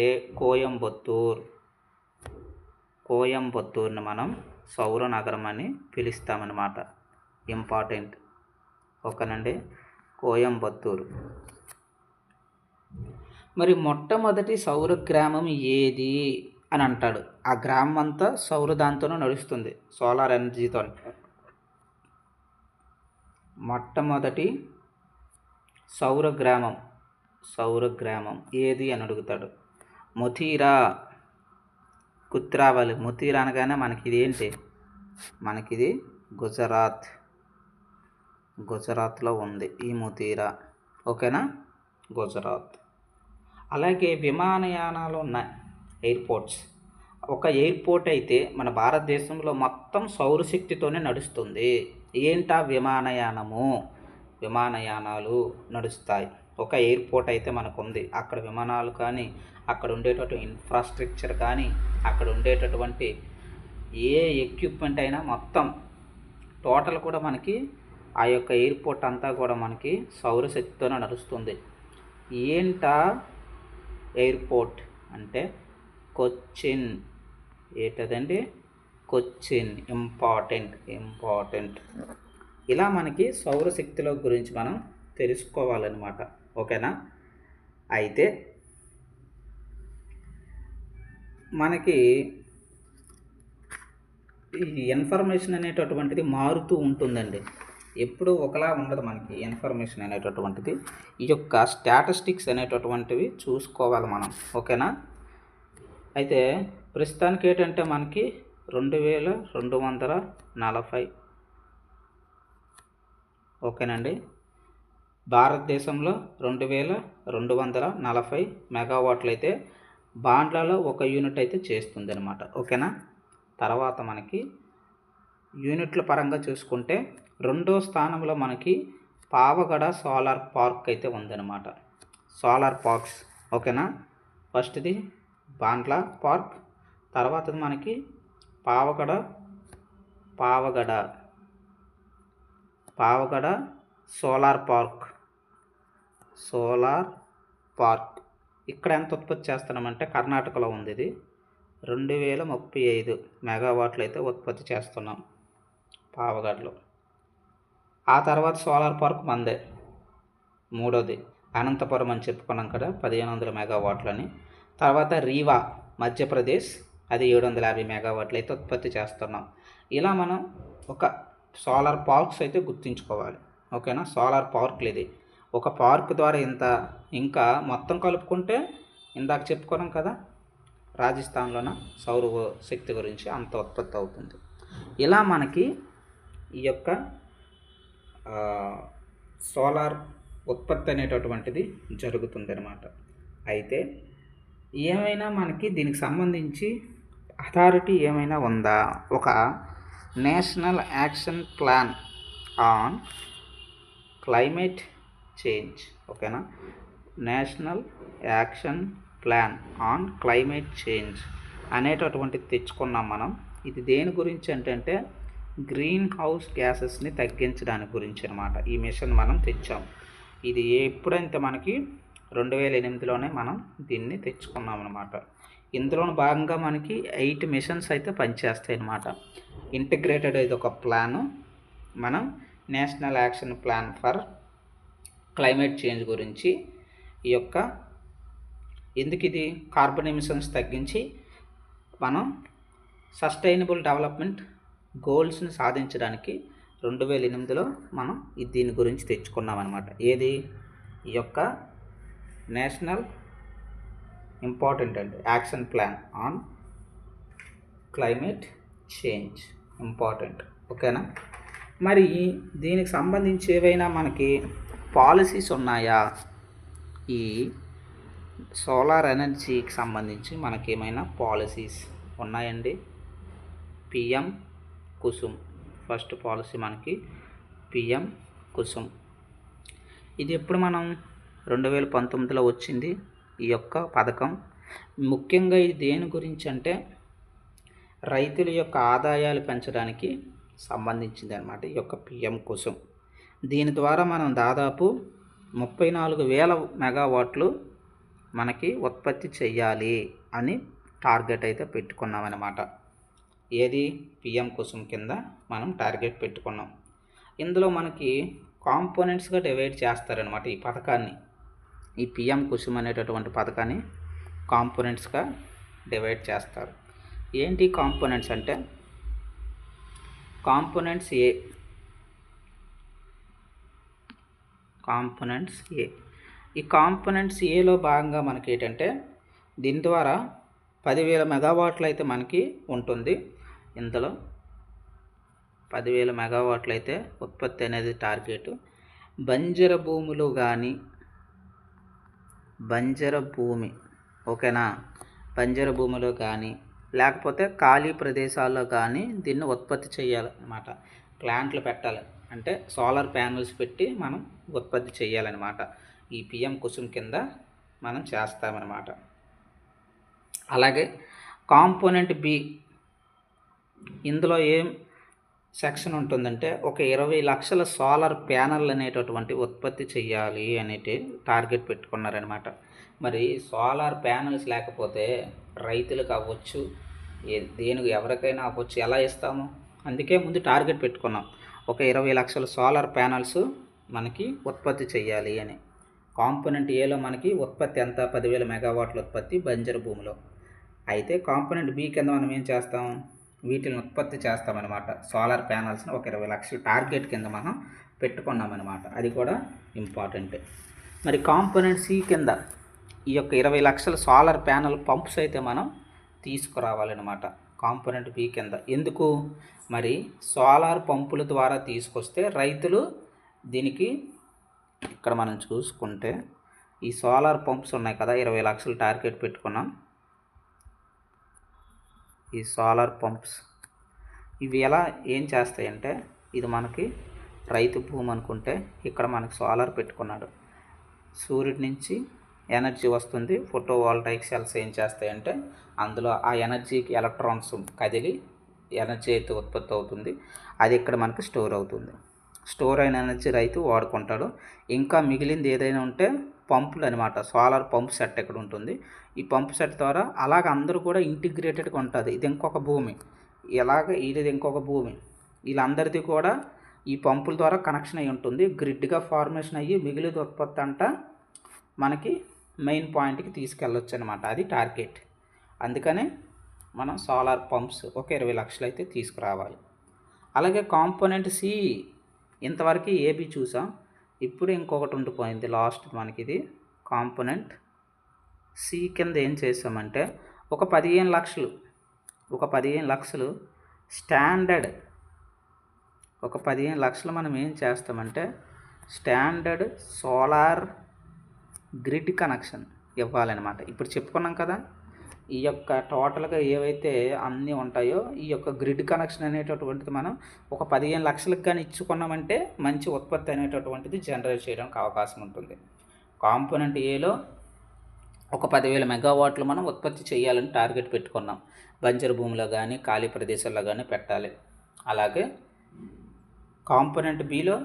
కోయంబత్తూర్ని మనం సౌర నగరం అని పిలుస్తామన్నమాట. ఇంపార్టెంట్. ఓకేనండి. కోయంబత్తూరు. మరి మొట్టమొదటి సౌర గ్రామం ఏది అని అంటాడు. ఆ గ్రామం అంతా సౌర దాంతోనే నడుస్తుంది, సోలార్ ఎనర్జీతో. మొట్టమొదటి సౌర గ్రామం ఏది అని అడుగుతాడు. మొతీరా. గుర్తు రావాలి. మొతీరా అనగానే మనకిది ఏంటి? మనకిది గుజరాత్లో ఉంది ఈ మొతీరా. ఓకేనా? గుజరాత్. అలాగే విమానయానాలు ఉన్నాయి, ఎయిర్పోర్ట్స్. ఒక ఎయిర్పోర్ట్ అయితే మన భారతదేశంలో మొత్తం సౌరశక్తితోనే నడుస్తుంది. ఏంటా? విమానయానాలు నడుస్తాయి. ఒక ఎయిర్పోర్ట్ అయితే మనకు ఉంది. అక్కడ విమానాలు కానీ, అక్కడ ఉండేటటువంటి ఇన్ఫ్రాస్ట్రక్చర్ కానీ, అక్కడ ఉండేటటువంటి ఏ ఎక్విప్మెంట్ అయినా మొత్తం టోటల్ కూడా మనకి ఆ యొక్క ఎయిర్పోర్ట్ అంతా కూడా మనకి సౌరశక్తితోనే నడుస్తుంది. ఏంటా ఎయిర్పోర్ట్ అంటే కొచ్చిన్. ఏంటదండి? కొచ్చిన్. ఇంపార్టెంట్. ఇలా మనకి సౌరశక్తిలో గురించి మనం తెలుసుకోవాలన్నమాట. ఓకేనా? అయితే మనకి ఈ ఇన్ఫర్మేషన్ అనేటటువంటిది మారుతూ ఉంటుందండి. ఎప్పుడు ఒకలా ఉండదు మనకి ఇన్ఫర్మేషన్ అనేటటువంటిది. ఈ యొక్క స్టాటిస్టిక్స్ అనేటటువంటివి చూసుకోవాలి మనం. ఓకేనా? అయితే ప్రస్తుతానికి ఏంటంటే మనకి 2240. ఓకేనండి. భారతదేశంలో 2240 మెగావాట్లు అయితే బాండ్లలో ఒక యూనిట్ అయితే చేస్తుంది అనమాట. ఓకేనా? తర్వాత మనకి యూనిట్ల పరంగా చూసుకుంటే రెండో స్థానంలో మనకి పావగడ సోలార్ పార్క్ అయితే ఉందన్నమాట. Solar parks. ఓకేనా? ఫస్ట్ది బాండ్లా పార్క్, తర్వాతది మనకి పావగడ సోలార్ పార్క్. ఇక్కడ ఎంత ఉత్పత్తి చేస్తున్నామంటే కర్ణాటకలో ఉంది. ఇది 2035 మెగావాట్లు అయితే ఉత్పత్తి చేస్తున్నాం పావగడలో. ఆ తర్వాత సోలార్ పార్క్ మందే. మూడోది అనంతపురం అని చెప్పుకున్నాం కదా, 1500 మెగావాట్లని. తర్వాత రీవా మధ్యప్రదేశ్, అది 750 మెగావాట్లు అయితే ఉత్పత్తి చేస్తున్నాం. ఇలా మనం ఒక సోలార్ పార్క్స్ అయితే గుర్తుంచుకోవాలి. ఓకేనా? సోలార్ పార్క్లు ఇది. ఒక పార్క్ ద్వారా ఇంకా మొత్తం కలుపుకుంటే ఇందాక చెప్పుకున్నాం కదా రాజస్థాన్లోన సౌర శక్తి గురించి అంత ఉత్పత్తి అవుతుంది. ఇలా మనకి ఈ యొక్క సోలార్ ఉత్పత్తి అనేటటువంటిది జరుగుతుంది అనమాట. అయితే ఏమైనా మనకి దీనికి సంబంధించి అథారిటీ ఏమైనా ఉందా? ఒక national action plan on climate change, ఓకేనా, national action plan on climate change అనేటటువంటిది తెచ్చుకున్నాం మనం. ఇది దేని గురించి అంటే గ్రీన్ హౌస్ గ్యాసెస్ని తగ్గించడానికి గురించి అనమాట. ఈ మిషన్ మనం తెచ్చాం. ఇది ఎప్పుడంటే మనకి 2008లోనే మనం దీన్ని తెచ్చుకున్నాం అనమాట. ఇందులో భాగంగా మనకి 8 మిషన్స్ అయితే పనిచేస్తాయి అన్నమాట. ఇంటిగ్రేటెడ్ ఇది ఒక ప్లాను. మనం national action plan for climate change గురించి ఈ యొక్క ఎందుకు ఇది కార్బన్ ఎమిషన్స్ తగ్గించి మనం సస్టైనబుల్ డెవలప్మెంట్ గోల్స్ని సాధించడానికి 2008లో మనం దీని గురించి తెచ్చుకున్నాం అనమాట. ఏది ఈ యొక్క నేషనల్ ఇంపార్టెంట్ అండి action plan on climate change important, ఓకేనా. మరి దీనికి సంబంధించి ఏవైనా మనకి పాలసీస్ ఉన్నాయా? ఈ సోలార్ ఎనర్జీకి సంబంధించి మనకి ఏమైనా పాలసీస్ ఉన్నాయండి. పిఎం కుసుమ్ ఫస్ట్ పాలసీ మనకి పిఎం కుసుమ్. ఇది ఎప్పుడు మనం 2019లో వచ్చింది ఈ యొక్క పథకం. ముఖ్యంగా ఇది దేని గురించి అంటే రైతుల యొక్క ఆదాయాలు పెంచడానికి సంబంధించింది అనమాట ఈ యొక్క పిఎం కుసుమ్. దీని ద్వారా మనం దాదాపు 34,000 మెగావాట్లు మనకి ఉత్పత్తి చేయాలి అని టార్గెట్ అయితే పెట్టుకున్నామన్నమాట. ఏది పిఎం కుసుమ్ కింద మనం టార్గెట్ పెట్టుకున్నాం. ఇందులో మనకి కాంపోనెంట్స్గా డివైడ్ చేస్తారనమాట ఈ పథకాన్ని. ఈ పిఎం కుసుమ్ అనేటటువంటి పథకాన్ని కాంపోనెంట్స్గా డివైడ్ చేస్తారు. ఏంటి కాంపోనెంట్స్ అంటే కాంపోనెంట్స్ ఏ ఈ కాంపోనెంట్స్ ఏలో భాగంగా మనకి ఏంటంటే దీని ద్వారా 10,000 మెగావాట్లు అయితే మనకి ఉంటుంది. ఇందులో 10,000 మెగావాట్లు అయితే ఉత్పత్తి అనేది టార్గెట్. బంజరు భూములు కానీ ఓకేనా, బంజరు భూమిలో కానీ లేకపోతే ఖాళీ ప్రదేశాల్లో కానీ దీన్ని ఉత్పత్తి చేయాలన్నమాట. ప్లాంట్లు పెట్టాలి అంటే సోలార్ ప్యానల్స్ పెట్టి మనం ఉత్పత్తి చేయాలన్నమాట. ఈ పిఎం కుసుమ్ కింద మనం చేస్తామన్నమాట. అలాగే కాంపోనెంట్ బి, ఇందులో ఏం సెక్షన్ ఉంటుందంటే ఒక 20 లక్షల సోలార్ ప్యానల్ అనేటటువంటి ఉత్పత్తి చేయాలి అనేటి టార్గెట్ పెట్టుకున్నారనమాట. మరి సోలార్ ప్యానల్స్ లేకపోతే రైతులకు అవ్వచ్చు, దేనికి ఎవరికైనా అవ్వచ్చు, ఎలా ఇస్తాము? అందుకే ముందు టార్గెట్ పెట్టుకున్నాం ఒక 20 లక్షల సోలార్ ప్యానల్స్ మనకి ఉత్పత్తి చేయాలి అని. కాంపోనెంట్ ఏలో మనకి ఉత్పత్తి ఎంత? 10,000 మెగావాట్ల ఉత్పత్తి బంజరు భూమిలో. అయితే కాంపోనెంట్ బి కింద మనం ఏం చేస్తాం? వీటిని ఉత్పత్తి చేస్తామన్నమాట. సోలార్ ప్యానల్స్ని ఒక 20 లక్షల టార్గెట్ కింద మనం పెట్టుకున్నామన్నమాట. అది కూడా ఇంపార్టెంటే. మరి కాంపోనెంట్ సి కింద ఈ యొక్క 20 లక్షల సోలార్ ప్యానల్ పంప్స్ అయితే మనం తీసుకురావాలన్నమాట కాంపోనెంట్ బి కింద. ఎందుకు? మరి సోలార్ పంపుల ద్వారా తీసుకొస్తే రైతులు దీనికి ఇక్కడ మనం చూసుకుంటే ఈ సోలార్ పంప్స్ ఉన్నాయి కదా, 20 లక్షలు టార్గెట్ పెట్టుకున్నాం. ఈ సోలార్ పంప్స్ ఇవి ఏం చేస్తాయంటే, ఇది మనకి రైతు భూమి అనుకుంటే ఇక్కడ మనకి సోలార్ పెట్టుకున్నాడు, సూర్యుడి నుంచి ఎనర్జీ వస్తుంది. ఫోటో వోల్టాయిక్ సెల్స్ ఏం చేస్తాయంటే అందులో ఆ ఎనర్జీకి ఎలక్ట్రాన్స్ కదిలి ఎనర్జీ అయితే ఉత్పత్తి అవుతుంది. అది ఇక్కడ మనకి స్టోర్ అవుతుంది. స్టోర్ అయిన ఎనర్జీ రైతు వాడుకుంటాడు. ఇంకా మిగిలింది ఏదైనా ఉంటే పంపులు అనమాట, సోలార్ పంప్ సెట్ ఇక్కడ ఉంటుంది. ఈ పంప్ సెట్ ద్వారా అలాగ అందరూ కూడా ఇంటిగ్రేటెడ్గా ఉంటుంది. ఇది ఇంకొక భూమి, ఇది ఇంకొక భూమి, వీళ్ళందరిది కూడా ఈ పంపుల ద్వారా కనెక్షన్ అయి ఉంటుంది. గ్రిడ్గా ఫార్మేషన్ అయ్యి మిగిలిన ఉత్పత్తి అంట మనకి మెయిన్ పాయింట్కి తీసుకెళ్ళొచ్చు అనమాట. అది టార్గెట్. అందుకనే మనం సోలార్ పంప్స్ ఒక 20 లక్షలు అయితే తీసుకురావాలి. అలాగే కాంపోనెంట్ సి ఇంతవరకు ఏబి చూసాం. ఇప్పుడు ఇంకొకటి ఉండిపోయింది లాస్ట్ మనకి. ఇది కాంపోనెంట్ సి కింద ఏం చేసామంటే ఒక 15 లక్షలు స్టాండర్డ్ ఒక 15 లక్షలు మనం ఏం చేస్తామంటే స్టాండర్డ్ సోలార్ గ్రిడ్ కనెక్షన్ ఇవ్వాలన్నమాట. ఇప్పుడు చెప్పుకున్నాం కదా, ఈ యొక్క టోటల్గా ఏవైతే అన్నీ ఉంటాయో ఈ యొక్క గ్రిడ్ కనెక్షన్ అనేటటువంటిది మనం ఒక 15 లక్షలకు కానీ ఇచ్చుకున్నామంటే మంచి ఉత్పత్తి అనేటటువంటిది జనరేట్ చేయడానికి అవకాశం ఉంటుంది. కాంపోనెంట్ ఏలో ఒక 10,000 మెగావాట్లు మనం ఉత్పత్తి చేయాలని టార్గెట్ పెట్టుకున్నాం. బంజరు భూమిలో కానీ ఖాళీ ప్రదేశాల్లో కానీ పెట్టాలి. అలాగే కాంపోనెంట్ బిలో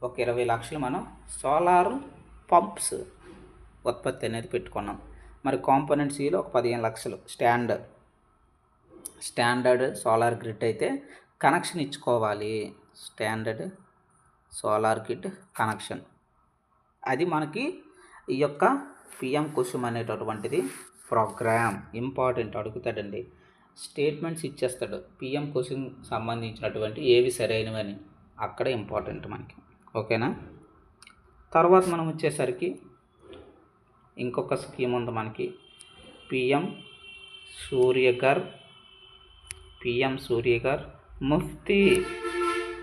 ఒక 20 లక్షలు మనం సోలార్ పంప్స్ ఉత్పత్తి అనేది పెట్టుకున్నాం. మరి కాంపోనెంట్ సిలో ఒక 15 లక్షలు స్టాండర్డ్ సోలార్ గ్రిడ్ అయితే కనెక్షన్ ఇచ్చుకోవాలి. స్టాండర్డ్ సోలార్ గ్రిడ్ కనెక్షన్ అది మనకి ఈ యొక్క పిఎం కుసుమ్ అనేటటువంటిది ప్రోగ్రామ్ ఇంపార్టెంట్ అడుగుతాడండి. స్టేట్మెంట్స్ ఇచ్చేస్తాడు పిఎం కుసుమ్ సంబంధించినటువంటి ఏవి సరైనవని, అక్కడ ఇంపార్టెంట్ మనకి. ఓకేనా. తర్వాత మనం వచ్చేసరికి ఇంకొక స్కీమ్ ఉంది మనకి, పిఎం సూర్యఘర్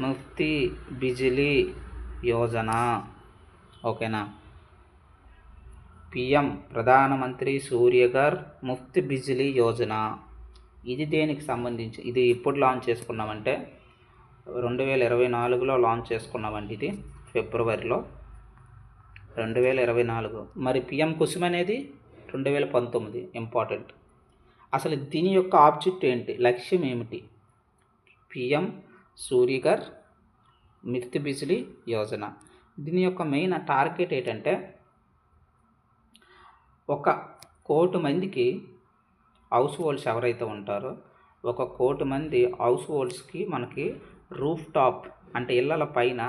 ముఫ్తీ బిజిలీ యోజన. ఓకేనా. పిఎం ప్రధానమంత్రి సూర్యఘర్ ముఫ్త్ బిజిలీ యోజన. ఇది దేనికి సంబంధించి, ఇది ఎప్పుడు లాంచ్ చేసుకున్నామంటే 2024లో లాంచ్ చేసుకున్నామండి. ఇది ఫిబ్రవరిలో 2024. మరి పిఎం కుసుమ్ అనేది 2019. ఇంపార్టెంట్. అసలు దీని యొక్క ఆబ్జెక్ట్ ఏంటి, లక్ష్యం ఏమిటి? పిఎం సూర్యఘర్ ముఫ్త్ బిజిలీ యోజన. దీని యొక్క మెయిన్ టార్గెట్ ఏంటంటే 1 కోటి మందికి హౌస్ హోల్డ్స్ ఎవరైతే ఉంటారో 1 కోటి మంది హౌస్ హోల్డ్స్కి మనకి రూఫ్ టాప్ అంటే ఇళ్ళల పైన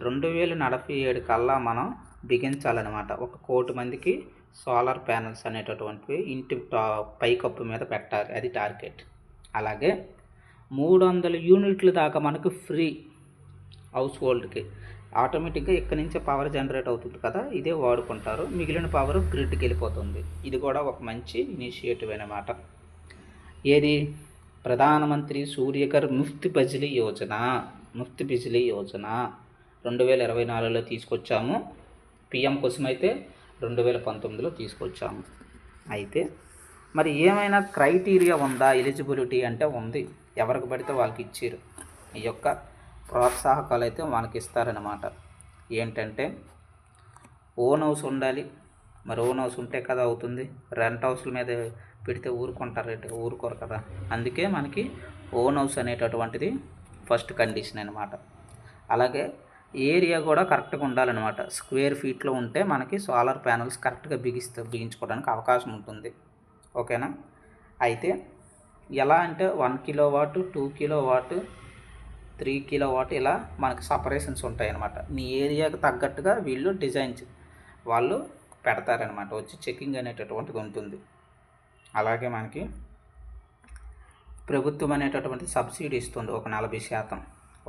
2047 కల్లా మనం బిగించాలన్నమాట. 1 కోటి మందికి సోలార్ ప్యానల్స్ అనేటటువంటివి ఇంటి పైకప్పు మీద పెట్టాలి, అది టార్గెట్. అలాగే 300 యూనిట్ల దాకా మనకు ఫ్రీ హౌస్ హోల్డ్కి. ఆటోమేటిక్గా ఇక్కడి నుంచే పవర్ జనరేట్ అవుతుంది కదా, ఇదే వాడుకుంటారు. మిగిలిన పవర్ గ్రిడ్కి వెళ్ళిపోతుంది. ఇది కూడా ఒక మంచి ఇనిషియేటివ్ అన్నమాట. ఏది, ప్రధానమంత్రి సూర్యఘర్ ముఫ్త్ బిజిలీ యోజన 2024లో తీసుకొచ్చాము. పిఎం కుసుమ్ అయితే 2019లో తీసుకొచ్చాము. అయితే మరి ఏమైనా క్రైటీరియా ఉందా, ఎలిజిబిలిటీ అంటే ఉంది. ఎవరికి పడితే వాళ్ళకి ఇచ్చారు. ఈ యొక్క ప్రోత్సాహకాలు అయితే మనకి ఇస్తారనమాట. ఏంటంటే ఓన్ హౌస్ ఉండాలి. మరి ఓన్ హౌస్ ఉంటే కదా అవుతుంది. రెంట్ హౌస్ల మీద పెడితే ఊరుకోరు కదా. అందుకే మనకి ఓన్ హౌస్ అనేటటువంటిది ఫస్ట్ కండిషన్ అనమాట. అలాగే ఏరియా కూడా కరెక్ట్గా ఉండాలన్నమాట. స్క్వేర్ ఫీట్లో ఉంటే మనకి సోలార్ ప్యానల్స్ కరెక్ట్గా బిగించుకోవడానికి అవకాశం ఉంటుంది. ఓకేనా. అయితే ఎలా అంటే 1 కిలోవాట్, 2 కిలోవాట్, 3 కిలోవాట్ ఇలా మనకి సపరేషన్స్ ఉంటాయన్నమాట. నీ ఏరియాకి తగ్గట్టుగా వీళ్ళు వాళ్ళు పెడతారనమాట. వచ్చి చెకింగ్ అనేటటువంటిది ఉంటుంది. అలాగే మనకి ప్రభుత్వం అనేటటువంటి సబ్సిడీ ఇస్తుంది. ఒక 40%,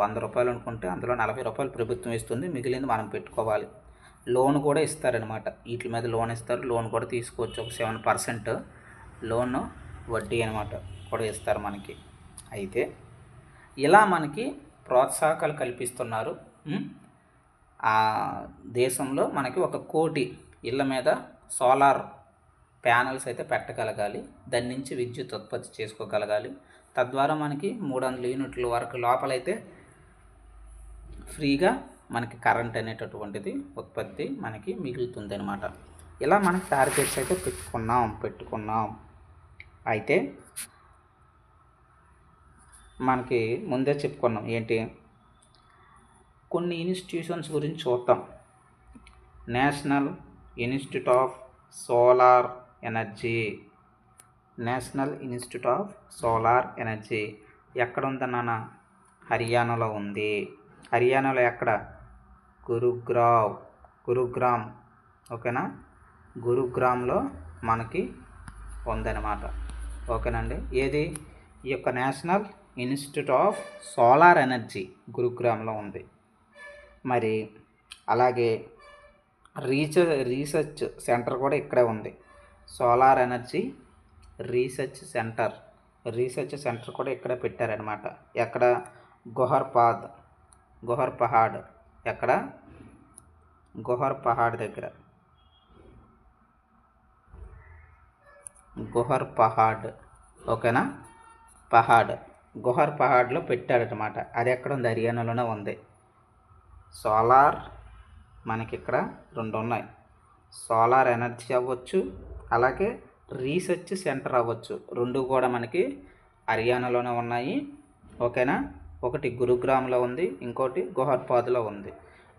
100 రూపాయలు అనుకుంటే అందులో 40 రూపాయలు ప్రభుత్వం ఇస్తుంది, మిగిలింది మనం పెట్టుకోవాలి. లోన్ కూడా ఇస్తారనమాట. వీటి మీద లోన్ ఇస్తారు. లోన్ కూడా తీసుకోవచ్చు. ఒక 7% లోన్ వడ్డీ అనమాట కూడా ఇస్తారు మనకి. అయితే ఇలా మనకి ప్రోత్సాహకాలు కల్పిస్తున్నారు. ఆ దేశంలో మనకి 1 కోటి ఇళ్ళ మీద సోలార్ ప్యానల్స్ అయితే పెట్టగలగాలి. దాని నుంచి విద్యుత్ ఉత్పత్తి చేసుకోగలగాలి. తద్వారా మనకి 300 యూనిట్ల వరకు లోపలైతే ఫ్రీగా మనకి కరెంట్ అనేటటువంటిది ఉత్పత్తి మనకి మిగులుతుంది అనమాట. ఇలా మనకి టార్గెట్స్ అయితే పెట్టుకున్నాం. అయితే మనకి ముందే చెప్పుకున్నాం ఏంటి, కొన్ని ఇన్స్టిట్యూషన్స్ గురించి చూద్దాం. National institute of solar energy ఎక్కడ ఉందన్న, హర్యానాలో ఉంది. హర్యానాలో ఎక్కడ, గురుగ్రామ్. ఓకేనా. గురుగ్రామ్లో మనకి ఉందన్నమాట. ఓకేనండి. ఏది, ఈ యొక్క national institute of solar energy గురుగ్రామ్లో ఉంది. మరి అలాగే రీసెర్చ్ సెంటర్ కూడా ఇక్కడే ఉంది. సోలార్ ఎనర్జీ రీసెర్చ్ సెంటర్ కూడా ఇక్కడే పెట్టారనమాట. ఎక్కడ, గోహర్పాద్ గుహర్ పహాడ్. ఎక్కడ? గుహర్ పహాడ్ దగ్గర. గుహర్ పహాడ్. ఓకేనా? పహాడ్, గుహర్ పహాడ్లో పెట్టాడనమాట. అది ఎక్కడ ఉంది? హర్యానాలోనే ఉంది. సోలార్ మనకి ఇక్కడ 2 ఉన్నాయి. సోలార్ ఎనర్జీ అవ్వచ్చు, అలాగే రీసెర్చ్ సెంటర్ అవ్వచ్చు. 2 కూడా మనకి హర్యానాలోనే ఉన్నాయి. ఓకేనా? ఒకటి గురుగ్రామ్లో ఉంది, ఇంకోటి గుహర్పాద్లో ఉంది.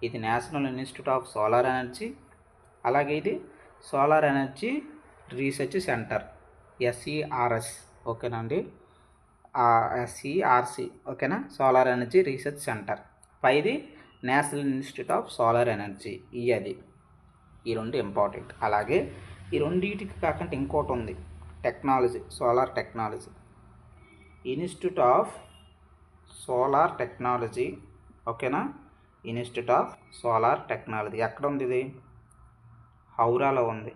ఇది national institute of solar energy, అలాగే ఇది solar energy research centre, SERS. ఓకేనా అండి? SERC. ఓకేనా? Solar energy research centre. పైది national institute of solar energy. అది ఈ 2 ఇంపార్టెంట్. అలాగే ఈ రెండింటికి కాకుండా ఇంకోటి ఉంది, technology, solar technology, institute of solar technology. ఓకేనా? ఇన్స్టిట్యూట్ ఆఫ్ సోలార్ టెక్నాలజీ ఎక్కడ ఉంది? ఇది హౌరాలో ఉంది.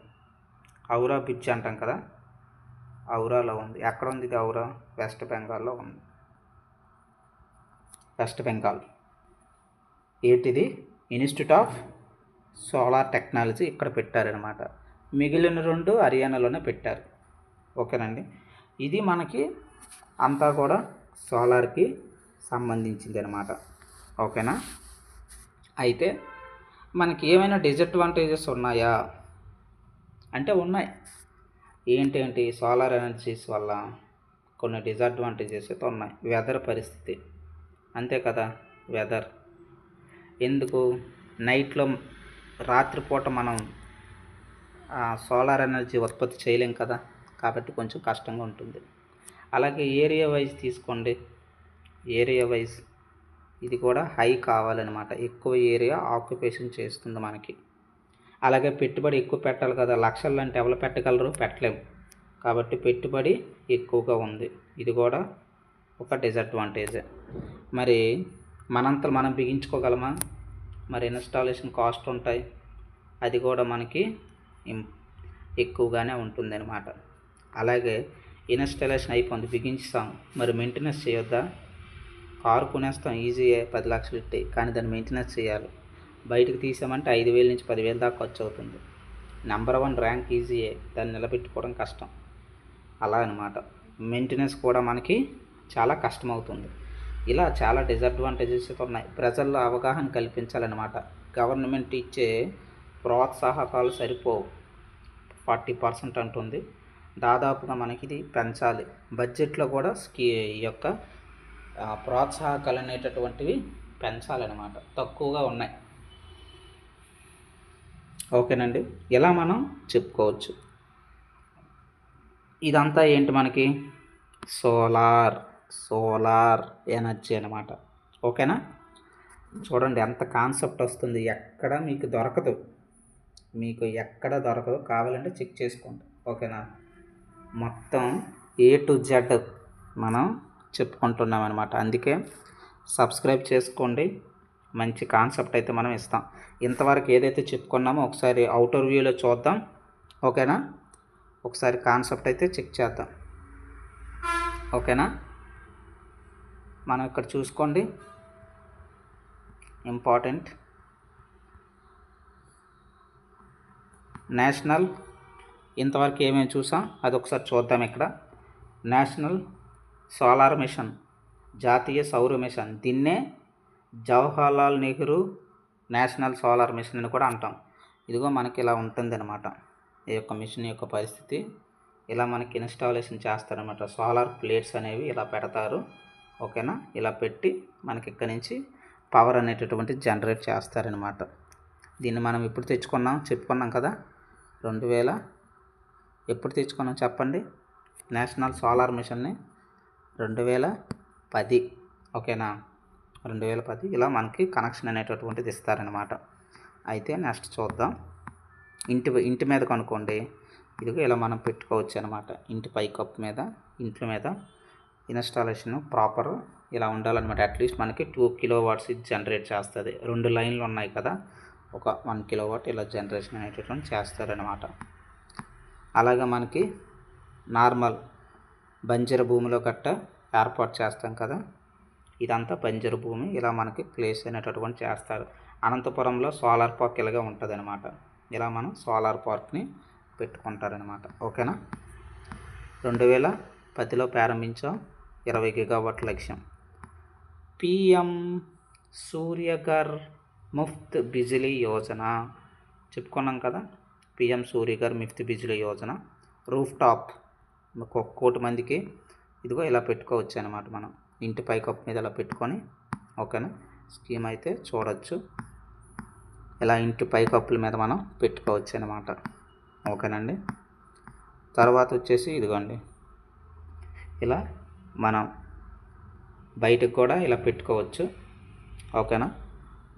హౌరా బ్రిడ్జ్ అంటాం కదా, హౌరాలో ఉంది. ఎక్కడ ఉంది ఇది? హౌరా వెస్ట్ బెంగాల్లో ఉంది. వెస్ట్ బెంగాల్. ఏంటిది? ఇన్స్టిట్యూట్ ఆఫ్ సోలార్ టెక్నాలజీ ఇక్కడ పెట్టారనమాట. మిగిలిన 2 హర్యానాలోనే పెట్టారు. ఓకేనండి? ఇది మనకి అంతా కూడా సోలార్కి సంబంధించింది అనమాట. ఓకేనా? అయితే మనకి ఏమైనా డిసడ్వాంటేజెస్ ఉన్నాయా అంటే ఉన్నాయి. ఏంటంటే సోలార్ ఎనర్జీస్ వల్ల కొన్ని డిసడ్వాంటేజెస్ అయితే ఉన్నాయి. వెదర్ పరిస్థితి, అంతే కదా, వెదర్. ఎందుకు? నైట్లో, రాత్రిపూట మనం సోలార్ ఎనర్జీ ఉత్పత్తి చేయలేం కదా, కాబట్టి కొంచెం కష్టంగా ఉంటుంది. అలాగే ఏరియా వైజ్ తీసుకోండి. ఏరియా వైజ్ ఇది కూడా హై కావాలన్నమాట. ఎక్కువ ఏరియా ఆక్యుపేషన్ చేస్తుంది మనకి. అలాగే పెట్టుబడి ఎక్కువ పెట్టాలి కదా, లక్షలు అంటే ఎవరు పెట్టగలరు? పెట్టలేము. కాబట్టి పెట్టుబడి ఎక్కువగా ఉంది. ఇది కూడా ఒక డిసడ్వాంటేజ్. మరి మనంతలో మనం బిగించుకోగలమా? మరి ఇన్స్టాలేషన్ కాస్ట్ ఉంటాయి, అది కూడా మనకి ఎక్కువగానే ఉంటుంది అనమాట. అలాగే ఇన్స్టాలేషన్ అయిపోయింది, బిగించుతాం, మరి మెయింటెనెన్స్ చేయొద్దా? కారు కొనేస్తాం ఈజీయే, 10 లక్షలు పెట్టి, కానీ దాన్ని మెయింటెనెన్స్ చేయాలి. బయటకు తీసామంటే 5,000 నుంచి 10,000 దాకా ఖర్చు అవుతుంది. నెంబర్ 1 ర్యాంక్ ఈజీయే, దాన్ని నిలబెట్టుకోవడం కష్టం. అలా అనమాట. మెయింటెనెన్స్ కూడా మనకి చాలా కష్టమవుతుంది. ఇలా చాలా డిసడ్వాంటేజెస్ ఉన్నాయి. ప్రజల్లో అవగాహన కల్పించాలన్నమాట. గవర్నమెంట్ ఇచ్చే ప్రోత్సాహకాలు సరిపోవు, 40% అంటుంది. దాదాపుగా మనకి ఇది పెంచాలి. బడ్జెట్లో కూడా ఈ యొక్క ప్రోత్సాహకాలు అనేటటువంటివి పెంచాలన్నమాట. తక్కువగా ఉన్నాయి. ఓకేనండి? ఇలా మనం చెప్పుకోవచ్చు. ఇదంతా ఏంటి? మనకి సోలార్ ఎనర్జీ అనమాట. ఓకేనా? చూడండి ఎంత కాన్సెప్ట్ వస్తుంది. ఎక్కడ మీకు దొరకదు, కావాలంటే చెక్ చేసుకోండి. ఓకేనా? మొత్తం A to Z మనం చెప్పుకుంటున్నాం అనమాట. అందుకే సబ్స్క్రైబ్ చేసుకోండి. మంచి కాన్సెప్ట్ అయితే మనం ఇస్తాం. ఇంతవరకు ఏదైతే చెప్పుకున్నామో ఒకసారి అవుటర్ వ్యూలో చూద్దాం. ఓకేనా? ఒకసారి కాన్సెప్ట్ అయితే చెక్ చేద్దాం. ఓకేనా? మనం ఇక్కడ చూసుకోండి, ఇంపార్టెంట్ నేషనల్. ఇంతవరకు ఏమేమి చూసాం అది ఒకసారి చూద్దాం. ఇక్కడ నేషనల్ సోలార్ మిషన్, జాతీయ సౌర మిషన్, దీన్నే Jawaharlal Nehru national solar machine అని కూడా అంటాం. ఇదిగో మనకి ఇలా ఉంటుంది అనమాట. ఈ యొక్క మిషన్ యొక్క పరిస్థితి ఇలా మనకి ఇన్స్టాలేషన్ చేస్తారనమాట. సోలార్ ప్లేట్స్ అనేవి ఇలా పెడతారు. ఓకేనా? ఇలా పెట్టి మనకి ఇక్కడి నుంచి పవర్ అనేటటువంటి జనరేట్ చేస్తారనమాట. దీన్ని మనం ఎప్పుడు చెప్పుకున్నాం కదా, 2000 ఎప్పుడు తెచ్చుకున్నాం చెప్పండి? నేషనల్ సోలార్ మిషన్ని 2010. ఓకేనా? 2010 ఇలా మనకి కనెక్షన్ అనేటటువంటిది ఇస్తారనమాట. అయితే నెక్స్ట్ చూద్దాం. ఇంటి మీద కనుక్కోండి. ఇదిగో ఇలా మనం పెట్టుకోవచ్చు అనమాట. ఇంటి పైకప్పు మీద, ఇంట్ల మీద ఇన్స్టాలేషన్ ప్రాపర్ ఇలా ఉండాలన్నమాట. అట్లీస్ట్ మనకి 2 kW జనరేట్ చేస్తుంది. 2 లైన్లు ఉన్నాయి కదా, ఒక 1 kW ఇలా జనరేషన్ అనేటటువంటి చేస్తారనమాట. అలాగే మనకి నార్మల్ బంజరు భూమిలో గట్ట ఏర్పాటు చేస్తాం కదా, ఇదంతా బంజరు భూమి, ఇలా మనకి ప్లేస్ అనేటటువంటి చేస్తారు. అనంతపురంలో సోలార్ పార్క్ ఇలాగే ఉంటుంది అనమాట. ఇలా మనం సోలార్ పార్క్ని పెట్టుకుంటారనమాట. ఓకేనా. 2010లో ప్రారంభించాం 20 గిగావాట్ లక్ష్యం. పిఎం సూర్యఘర్ ముఫ్త్ బిజిలీ యోజన చెప్పుకున్నాం కదా. PM Suryaghar Muft Bijli Yojana rooftop 1 కోటి మందికి ఇదిగో ఇలా పెట్టుకోవచ్చు అనమాట. మనం ఇంటి పైకప్పు మీద ఇలా పెట్టుకొని, ఓకేనా, స్కీమ్ అయితే చూడొచ్చు. ఇలా ఇంటి పైకప్పుల మీద మనం పెట్టుకోవచ్చు అనమాట. ఓకేనండి. తర్వాత వచ్చేసి ఇదిగోండి, ఇలా మనం బయటకు కూడా ఇలా పెట్టుకోవచ్చు. ఓకేనా.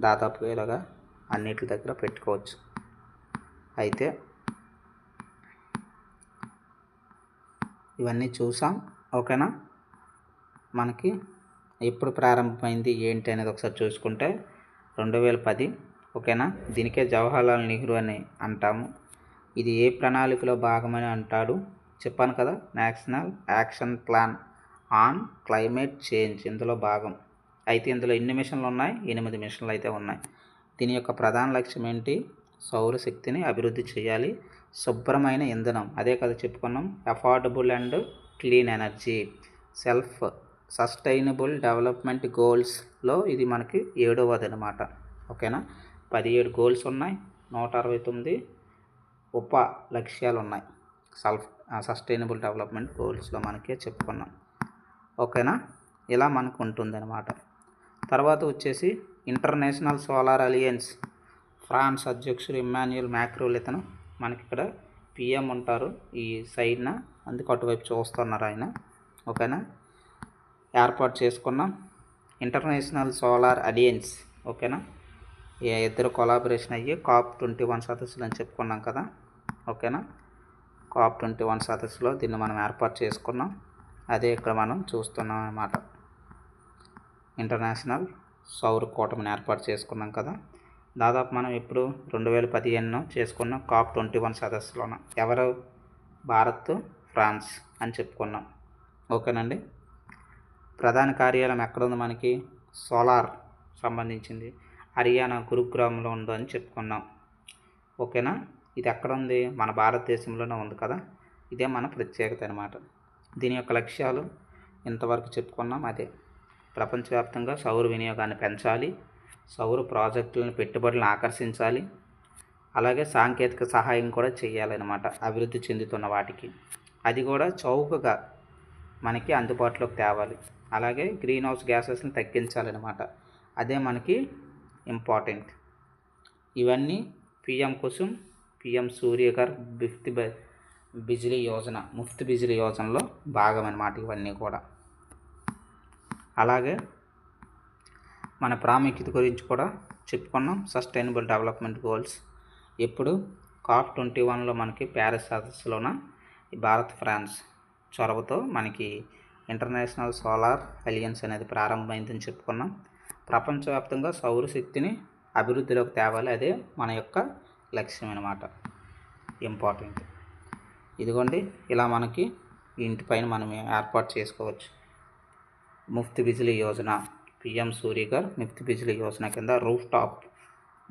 దాదాపుగా ఇలాగా అన్నిటి దగ్గర పెట్టుకోవచ్చు. అయితే ఇవన్నీ చూసాం. ఓకేనా. మనకి ఎప్పుడు ప్రారంభమైంది ఏంటి అనేది ఒకసారి చూసుకుంటే 2010. ఓకేనా. దీనికే జవహర్లాల్ నెహ్రూ అని అంటాము. ఇది ఏ ప్రణాళికలో భాగమని అంటాడు చెప్పాను కదా, national action plan on climate change ఇందులో భాగం. అయితే ఇందులో ఎన్ని మిషన్లు ఉన్నాయి? 8 మిషన్లు అయితే ఉన్నాయి. దీని యొక్క ప్రధాన లక్ష్యం ఏంటి? సౌరశక్తిని అభివృద్ధి చేయాలి. శుభ్రమైన ఇంధనం, అదే కదా చెప్పుకున్నాం, affordable and clean energy, self sustainable development గోల్స్లో ఇది మనకి 7వది అనమాట. ఓకేనా. 17 గోల్స్ ఉన్నాయి, 169 ఉప లక్ష్యాలు ఉన్నాయి సస్టైనబుల్ డెవలప్మెంట్ గోల్స్లో మనకే చెప్పుకున్నాం. ఓకేనా. ఇలా మనకు ఉంటుందన్నమాట. తర్వాత వచ్చేసి ఇంటర్నేషనల్ సోలార్ అలియన్స్, ఫ్రాన్స్ అధ్యక్షుడు ఇమ్మాన్యుయల్ మ్యాక్రోన్ ఇతను మనకి ఇక్కడ పిఎం ఉంటారు ఈ సైడ్న, అందుకు అటువైపు చూస్తున్నారు ఆయన. ఓకేనా. ఏర్పాటు చేసుకున్నాం ఇంటర్నేషనల్ సోలార్ అలియన్స్. ఓకేనా. ఇద్దరు కొలాబరేషన్ అయ్యి COP21 సదస్సులు అని చెప్పుకున్నాం కదా. ఓకేనా. COP21 సదస్సులో దీన్ని మనం ఏర్పాటు చేసుకున్నాం. అదే ఇక్కడ మనం చూస్తున్నాం అన్నమాట. ఇంటర్నేషనల్ సౌర కూటమిని ఏర్పాటు చేసుకున్నాం కదా. దాదాపు మనం ఇప్పుడు 2015 చేసుకున్నాం COP21 సదస్సులోన. ఎవరు? భారత్, ఫ్రాన్స్ అని చెప్పుకున్నాం. ఓకేనండి. ప్రధాన కార్యాలయం ఎక్కడుంది మనకి? సోలార్ సంబంధించింది హర్యానా గురుగ్రామ్లో ఉందని చెప్పుకున్నాం. ఓకేనా. ఇది ఎక్కడ ఉంది? మన భారతదేశంలోనే ఉంది కదా. ఇదే మన ప్రత్యేకత అనమాట. దీని యొక్క లక్ష్యాలు ఇంతవరకు చెప్పుకున్నాం. అదే ప్రపంచవ్యాప్తంగా సౌర వినియోగాన్ని పెంచాలి, సౌర ప్రాజెక్టులను పెట్టుబడులను ఆకర్షించాలి, అలాగే సాంకేతిక సహాయం కూడా చేయాలన్నమాట అభివృద్ధి చెందుతున్న వాటికి. అది కూడా చౌకగా మనకి అందుబాటులోకి తేవాలి. అలాగే గ్రీన్ హౌస్ గ్యాసెస్ని తగ్గించాలన్నమాట. అదే మనకి ఇంపార్టెంట్. ఇవన్నీ పిఎం కుసుమ్, పిఎం సూర్యఘర్ ముఫ్త్ బిజిలీ యోజనలో భాగం అన్నమాట ఇవన్నీ కూడా. అలాగే మన ప్రాముఖ్యత గురించి కూడా చెప్పుకున్నాం. సస్టైనబుల్ డెవలప్మెంట్ గోల్స్ ఎప్పుడు COP21లో మనకి ప్యారిస్ సదస్సులోన భారత్, ఫ్రాన్స్ చొరవతో మనకి ఇంటర్నేషనల్ సోలార్ అలియన్స్ అనేది ప్రారంభమైందని చెప్పుకున్నాం. ప్రపంచవ్యాప్తంగా సౌరశక్తిని అభివృద్ధిలోకి తేవాలి, అదే మన యొక్క లక్ష్యం అన్నమాట. ఇంపార్టెంట్. ఇదిగోండి, ఇలా మనకి ఇంటిపైన మనం ఏర్పాటు చేసుకోవచ్చు. ముఫ్త్ బిజిలీ యోజన, పిఎం సూర్యఘర్ ముఫ్త్ బిజిలీ యోజన కింద రూఫ్ టాప్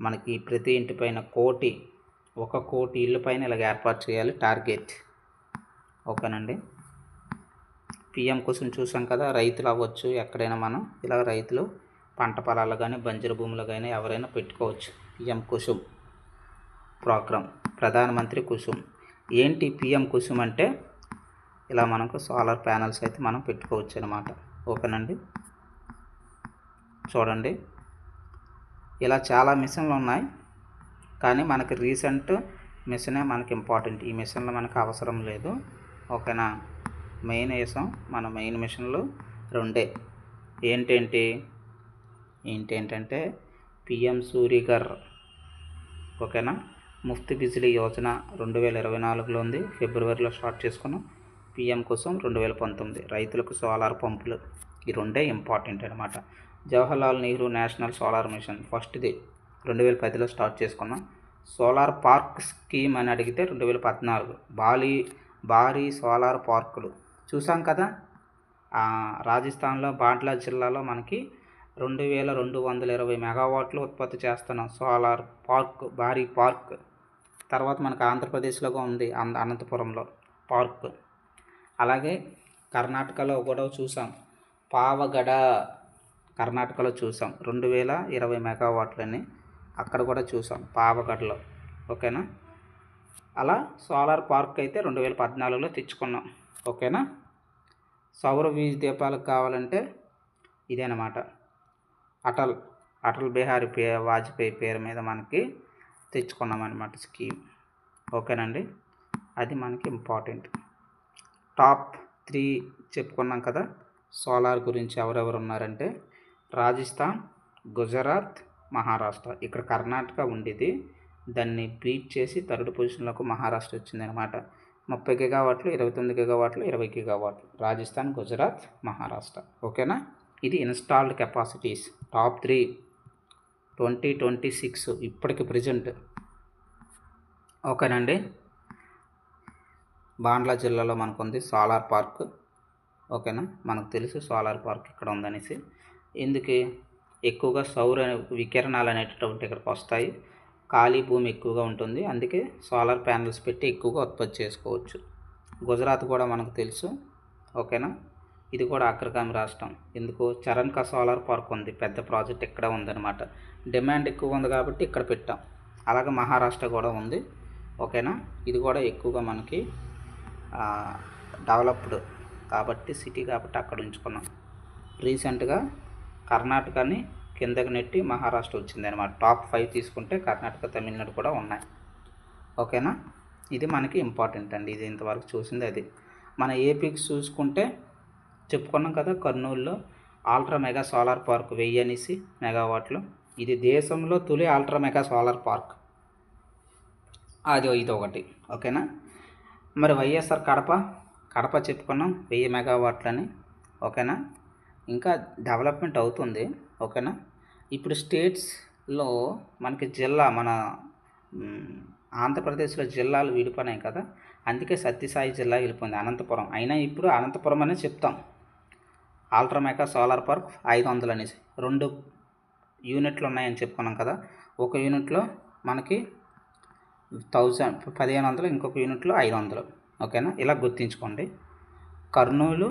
మనకి ప్రతి ఇంటిపైన 1 కోటి ఇళ్ళ పైన ఇలాగ ఏర్పాటు చేయాలి టార్గెట్. ఓకేనండి. పిఎం కుసుమ్ చూసాం కదా. రైతులు అవ్వచ్చు, ఎక్కడైనా మనం ఇలా రైతులు పంట పొలాలు కానీ బంజరు భూములు కానీ ఎవరైనా పెట్టుకోవచ్చు. పిఎం కుసుమ్ ప్రోగ్రామ్, ప్రధానమంత్రి కుసుమ్. ఏంటి పిఎం కుసుమ్ అంటే? ఇలా మనకు సోలార్ ప్యానల్స్ అయితే మనం పెట్టుకోవచ్చు అన్నమాట. ఓకేనండి. చూడండి, ఇలా చాలా మిషన్లు ఉన్నాయి, కానీ మనకి రీసెంట్ మిషనే మనకి ఇంపార్టెంట్. ఈ మిషన్లో మనకు అవసరం లేదు. ఓకేనా. మెయిన్ వేసాం. మన మెయిన్ మిషన్లు 2. ఏంటంటే పిఎం సూర్యఘర్, ఓకేనా, ముఫ్త్ బిజిలీ యోజన 2024లో ఉంది, ఫిబ్రవరిలో స్టార్ట్ చేసుకున్నాం. పిఎం కోసం 2019 రైతులకు సోలార్ పంపులు. ఈ 2 ఇంపార్టెంట్ అనమాట. Jawaharlal Nehru national solar machine ఫస్ట్ది 2010లో స్టార్ట్ చేసుకున్నాం. సోలార్ పార్క్ స్కీమ్ అని అడిగితే 2014 భారీ సోలార్ పార్కులు చూసాం కదా. రాజస్థాన్లో బాండ్లా జిల్లాలో మనకి 2220 మెగావాట్లు ఉత్పత్తి చేస్తున్నాం సోలార్ పార్క్, భారీ పార్క్. తర్వాత మనకు ఆంధ్రప్రదేశ్లో ఉంది అనంతపురంలో పార్క్. అలాగే కర్ణాటకలో కూడా చూసాం, పావగడ కర్ణాటకలో చూసాం 2020 మెగావాట్లని, అక్కడ కూడా చూసాం పావగడలో. ఓకేనా. అలా సోలార్ పార్క్ అయితే 2014లో తెచ్చుకున్నాం. ఓకేనా. సౌర వీధి దీపాలకు కావాలంటే ఇదేనమాట, అటల్ బిహారీ వాజ్పేయి పేరు మీద మనకి తెచ్చుకున్నాం అన్నమాట స్కీమ్. ఓకేనండి. అది మనకి ఇంపార్టెంట్. టాప్ 3 చెప్పుకున్నాం కదా సోలార్ గురించి. ఎవరెవరు ఉన్నారంటే రాజస్థాన్, గుజరాత్, మహారాష్ట్ర. ఇక్కడ కర్ణాటక ఉండేది, దాన్ని బీట్ చేసి థర్డ్ పొజిషన్లోకి మహారాష్ట్ర వచ్చిందనమాట. 30 గిగావాట్లు, 29 గిగావాట్లు, 20 గిగావాట్లు. రాజస్థాన్, గుజరాత్, మహారాష్ట్ర. ఓకేనా. ఇది ఇన్స్టాల్డ్ కెపాసిటీస్ టాప్ 3 2026 ఇప్పటికి ప్రజెంట్. ఓకేనండి. బాండ్లా జిల్లాలో మనకు ఉంది సోలార్ పార్క్. ఓకేనా. మనకు తెలుసు సోలార్ పార్క్ ఇక్కడ ఉందనేసి. ఎందుకు ఎక్కువగా సౌర వికిరణాలు అనేటటువంటి ఇక్కడికి వస్తాయి, ఖాళీ భూమి ఎక్కువగా ఉంటుంది, అందుకే సోలార్ ప్యానల్స్ పెట్టి ఎక్కువగా ఉత్పత్తి చేసుకోవచ్చు. గుజరాత్ కూడా మనకు తెలుసు. ఓకేనా. ఇది కూడా అగ్రగామి రాష్ట్రం. ఎందుకు చరణ్కా సోలార్ పార్క్ ఉంది, పెద్ద ప్రాజెక్ట్ ఇక్కడ ఉందన్నమాట. డిమాండ్ ఎక్కువ ఉంది కాబట్టి ఇక్కడ పెట్టాం. అలాగే మహారాష్ట్ర కూడా ఉంది. ఓకేనా. ఇది కూడా ఎక్కువగా మనకి డెవలప్డ్ కాబట్టి సిటీ కాబట్టి అక్కడ ఉంచుకున్నాం. రీసెంట్గా కర్ణాటకని కిందకి నెట్టి మహారాష్ట్ర వచ్చింది అనమాట. టాప్ 5 తీసుకుంటే కర్ణాటక, తమిళనాడు కూడా ఉన్నాయి. ఓకేనా. ఇది మనకి ఇంపార్టెంట్ అండి. ఇది ఇంతవరకు చూసింది అది. మన ఏపీకి చూసుకుంటే చెప్పుకున్నాం కదా, కర్నూలులో అల్ట్రా మెగా సోలార్ పార్క్ 1000 మెగావాట్లు. ఇది దేశంలో తొలి అల్ట్రా మెగా సోలార్ పార్క్, అది ఇది ఒకటి. ఓకేనా. మరి వైఎస్ఆర్ కడప చెప్పుకున్నాం 1000 మెగావాట్లని. ఓకేనా. ఇంకా డెవలప్మెంట్ అవుతుంది. ఓకేనా. ఇప్పుడు స్టేట్స్లో మనకి మన ఆంధ్రప్రదేశ్లో జిల్లాలు విడిపోయినాయి కదా, అందుకే సత్యసాయి జిల్లా వెళ్ళిపోయింది అనంతపురం. అయినా ఇప్పుడు అనంతపురం అనే చెప్తాం. అల్ట్రా మెగా సోలార్ పార్క్ 500 అనేసి 2 యూనిట్లు ఉన్నాయని చెప్పుకున్నాం కదా. ఒక యూనిట్లో మనకి 1500, ఇంకొక యూనిట్లో 500. ఓకేనా. ఇలా గుర్తించుకోండి. కర్నూలు,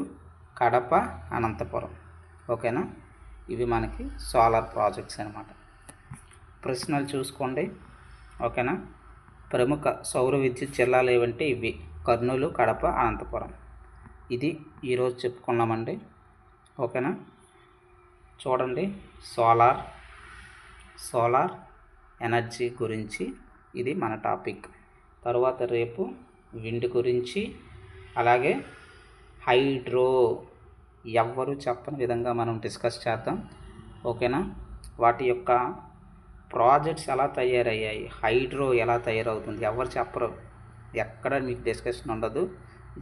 కడప, అనంతపురం. ఓకేనా. ఇవి మనకి సోలార్ ప్రాజెక్ట్స్ అనమాట. ప్రశ్నలు చూసుకోండి. ఓకేనా. ప్రముఖ సౌర విద్యుత్ జిల్లాలు ఏవంటే ఇవి: కర్నూలు, కడప, అనంతపురం. ఇది ఈరోజు చెప్పుకున్నామండి. ఓకేనా. చూడండి, సోలార్ ఎనర్జీ గురించి ఇది మన టాపిక్. తర్వాత రేపు విండ్ గురించి, అలాగే హైడ్రో ఎవ్వరు చెప్పని విధంగా మనం డిస్కస్ చేద్దాం. ఓకేనా. వాటి యొక్క ప్రాజెక్ట్స్ ఎలా తయారయ్యాయి, హైడ్రో ఎలా తయారవుతుంది ఎవరు చెప్పరు, ఎక్కడ మీకు డిస్కషన్ ఉండదు.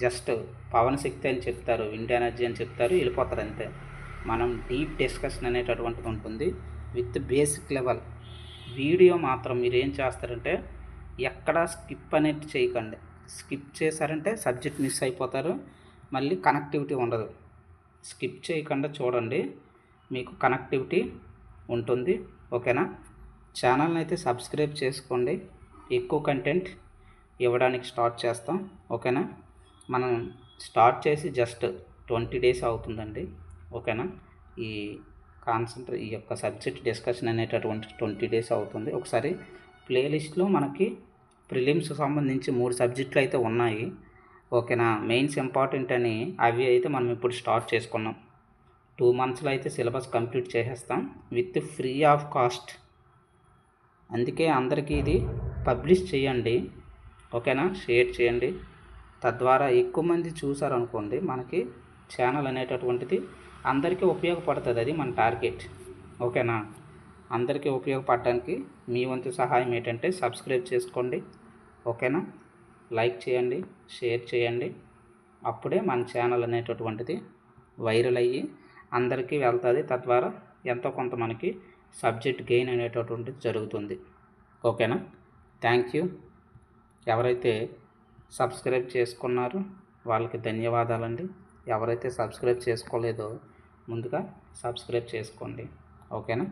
జస్ట్ పవన శక్తి అని చెప్తారు, విండ్ ఎనర్జీ అని చెప్తారు, వెళ్ళిపోతారు అంతే. మనం డీప్ డిస్కషన్ అనేటటువంటిది ఉంటుంది విత్ బేసిక్ లెవెల్. వీడియో మాత్రం మీరు ఏం చేస్తారంటే ఎక్కడ స్కిప్ అనేది చేయకండి. స్కిప్ చేశారంటే సబ్జెక్ట్ మిస్ అయిపోతారు, మళ్ళీ కనెక్టివిటీ ఉండదు. స్కిప్ చేయకుండా చూడండి, మీకు కనెక్టివిటీ ఉంటుంది. ఓకేనా. ఛానల్ని అయితే సబ్స్క్రైబ్ చేసుకోండి, ఎక్కువ కంటెంట్ ఇవ్వడానికి స్టార్ట్ చేస్తాం. ఓకేనా. మనం స్టార్ట్ చేసి జస్ట్ 20 డేస్ అవుతుందండి. ఓకేనా. ఈ యొక్క సబ్జెక్ట్ డిస్కషన్ అనేటటువంటి 20 డేస్ అవుతుంది. ఒకసారి ప్లేలిస్ట్లో మనకి ప్రిలిమ్స్ సంబంధించి 3 సబ్జెక్టులు అయితే ఉన్నాయి. ఓకేనా. మెయిన్స్ ఇంపార్టెంట్ అని అవి అయితే మనం ఇప్పుడు స్టార్ట్ చేసుకున్నాం. 2 మంత్స్లో అయితే సిలబస్ కంప్లీట్ చేసేస్తాం విత్ ఫ్రీ ఆఫ్ కాస్ట్. అందుకే అందరికీ ఇది పబ్లిష్ చేయండి. ఓకేనా. షేర్ చేయండి. తద్వారా ఎక్కువ మంది చూసారనుకోండి, మనకి ఛానల్ అనేటటువంటిది అందరికీ ఉపయోగపడుతుంది. అది మన టార్గెట్. ఓకేనా. అందరికీ ఉపయోగపడడానికి మీ వంతు సహాయం ఏంటంటే సబ్స్క్రైబ్ చేసుకోండి. ఓకేనా. లైక్ చేయండి, షేర్ చేయండి. అప్పుడే మన ఛానల్ అనేటటువంటిది వైరల్ అయ్యి అందరికీ వెళ్తుంది. తద్వారా ఎంతో కొంత మనకి సబ్జెక్ట్ గెయిన్ అనేటటువంటిది జరుగుతుంది. ఓకేనా. Thank you. ఎవరైతే సబ్స్క్రైబ్ చేసుకున్నారో వాళ్ళకి ధన్యవాదాలండి. ఎవరైతే సబ్స్క్రైబ్ చేసుకోలేదో ముందుగా సబ్స్క్రైబ్ చేసుకోండి. ఓకేనా?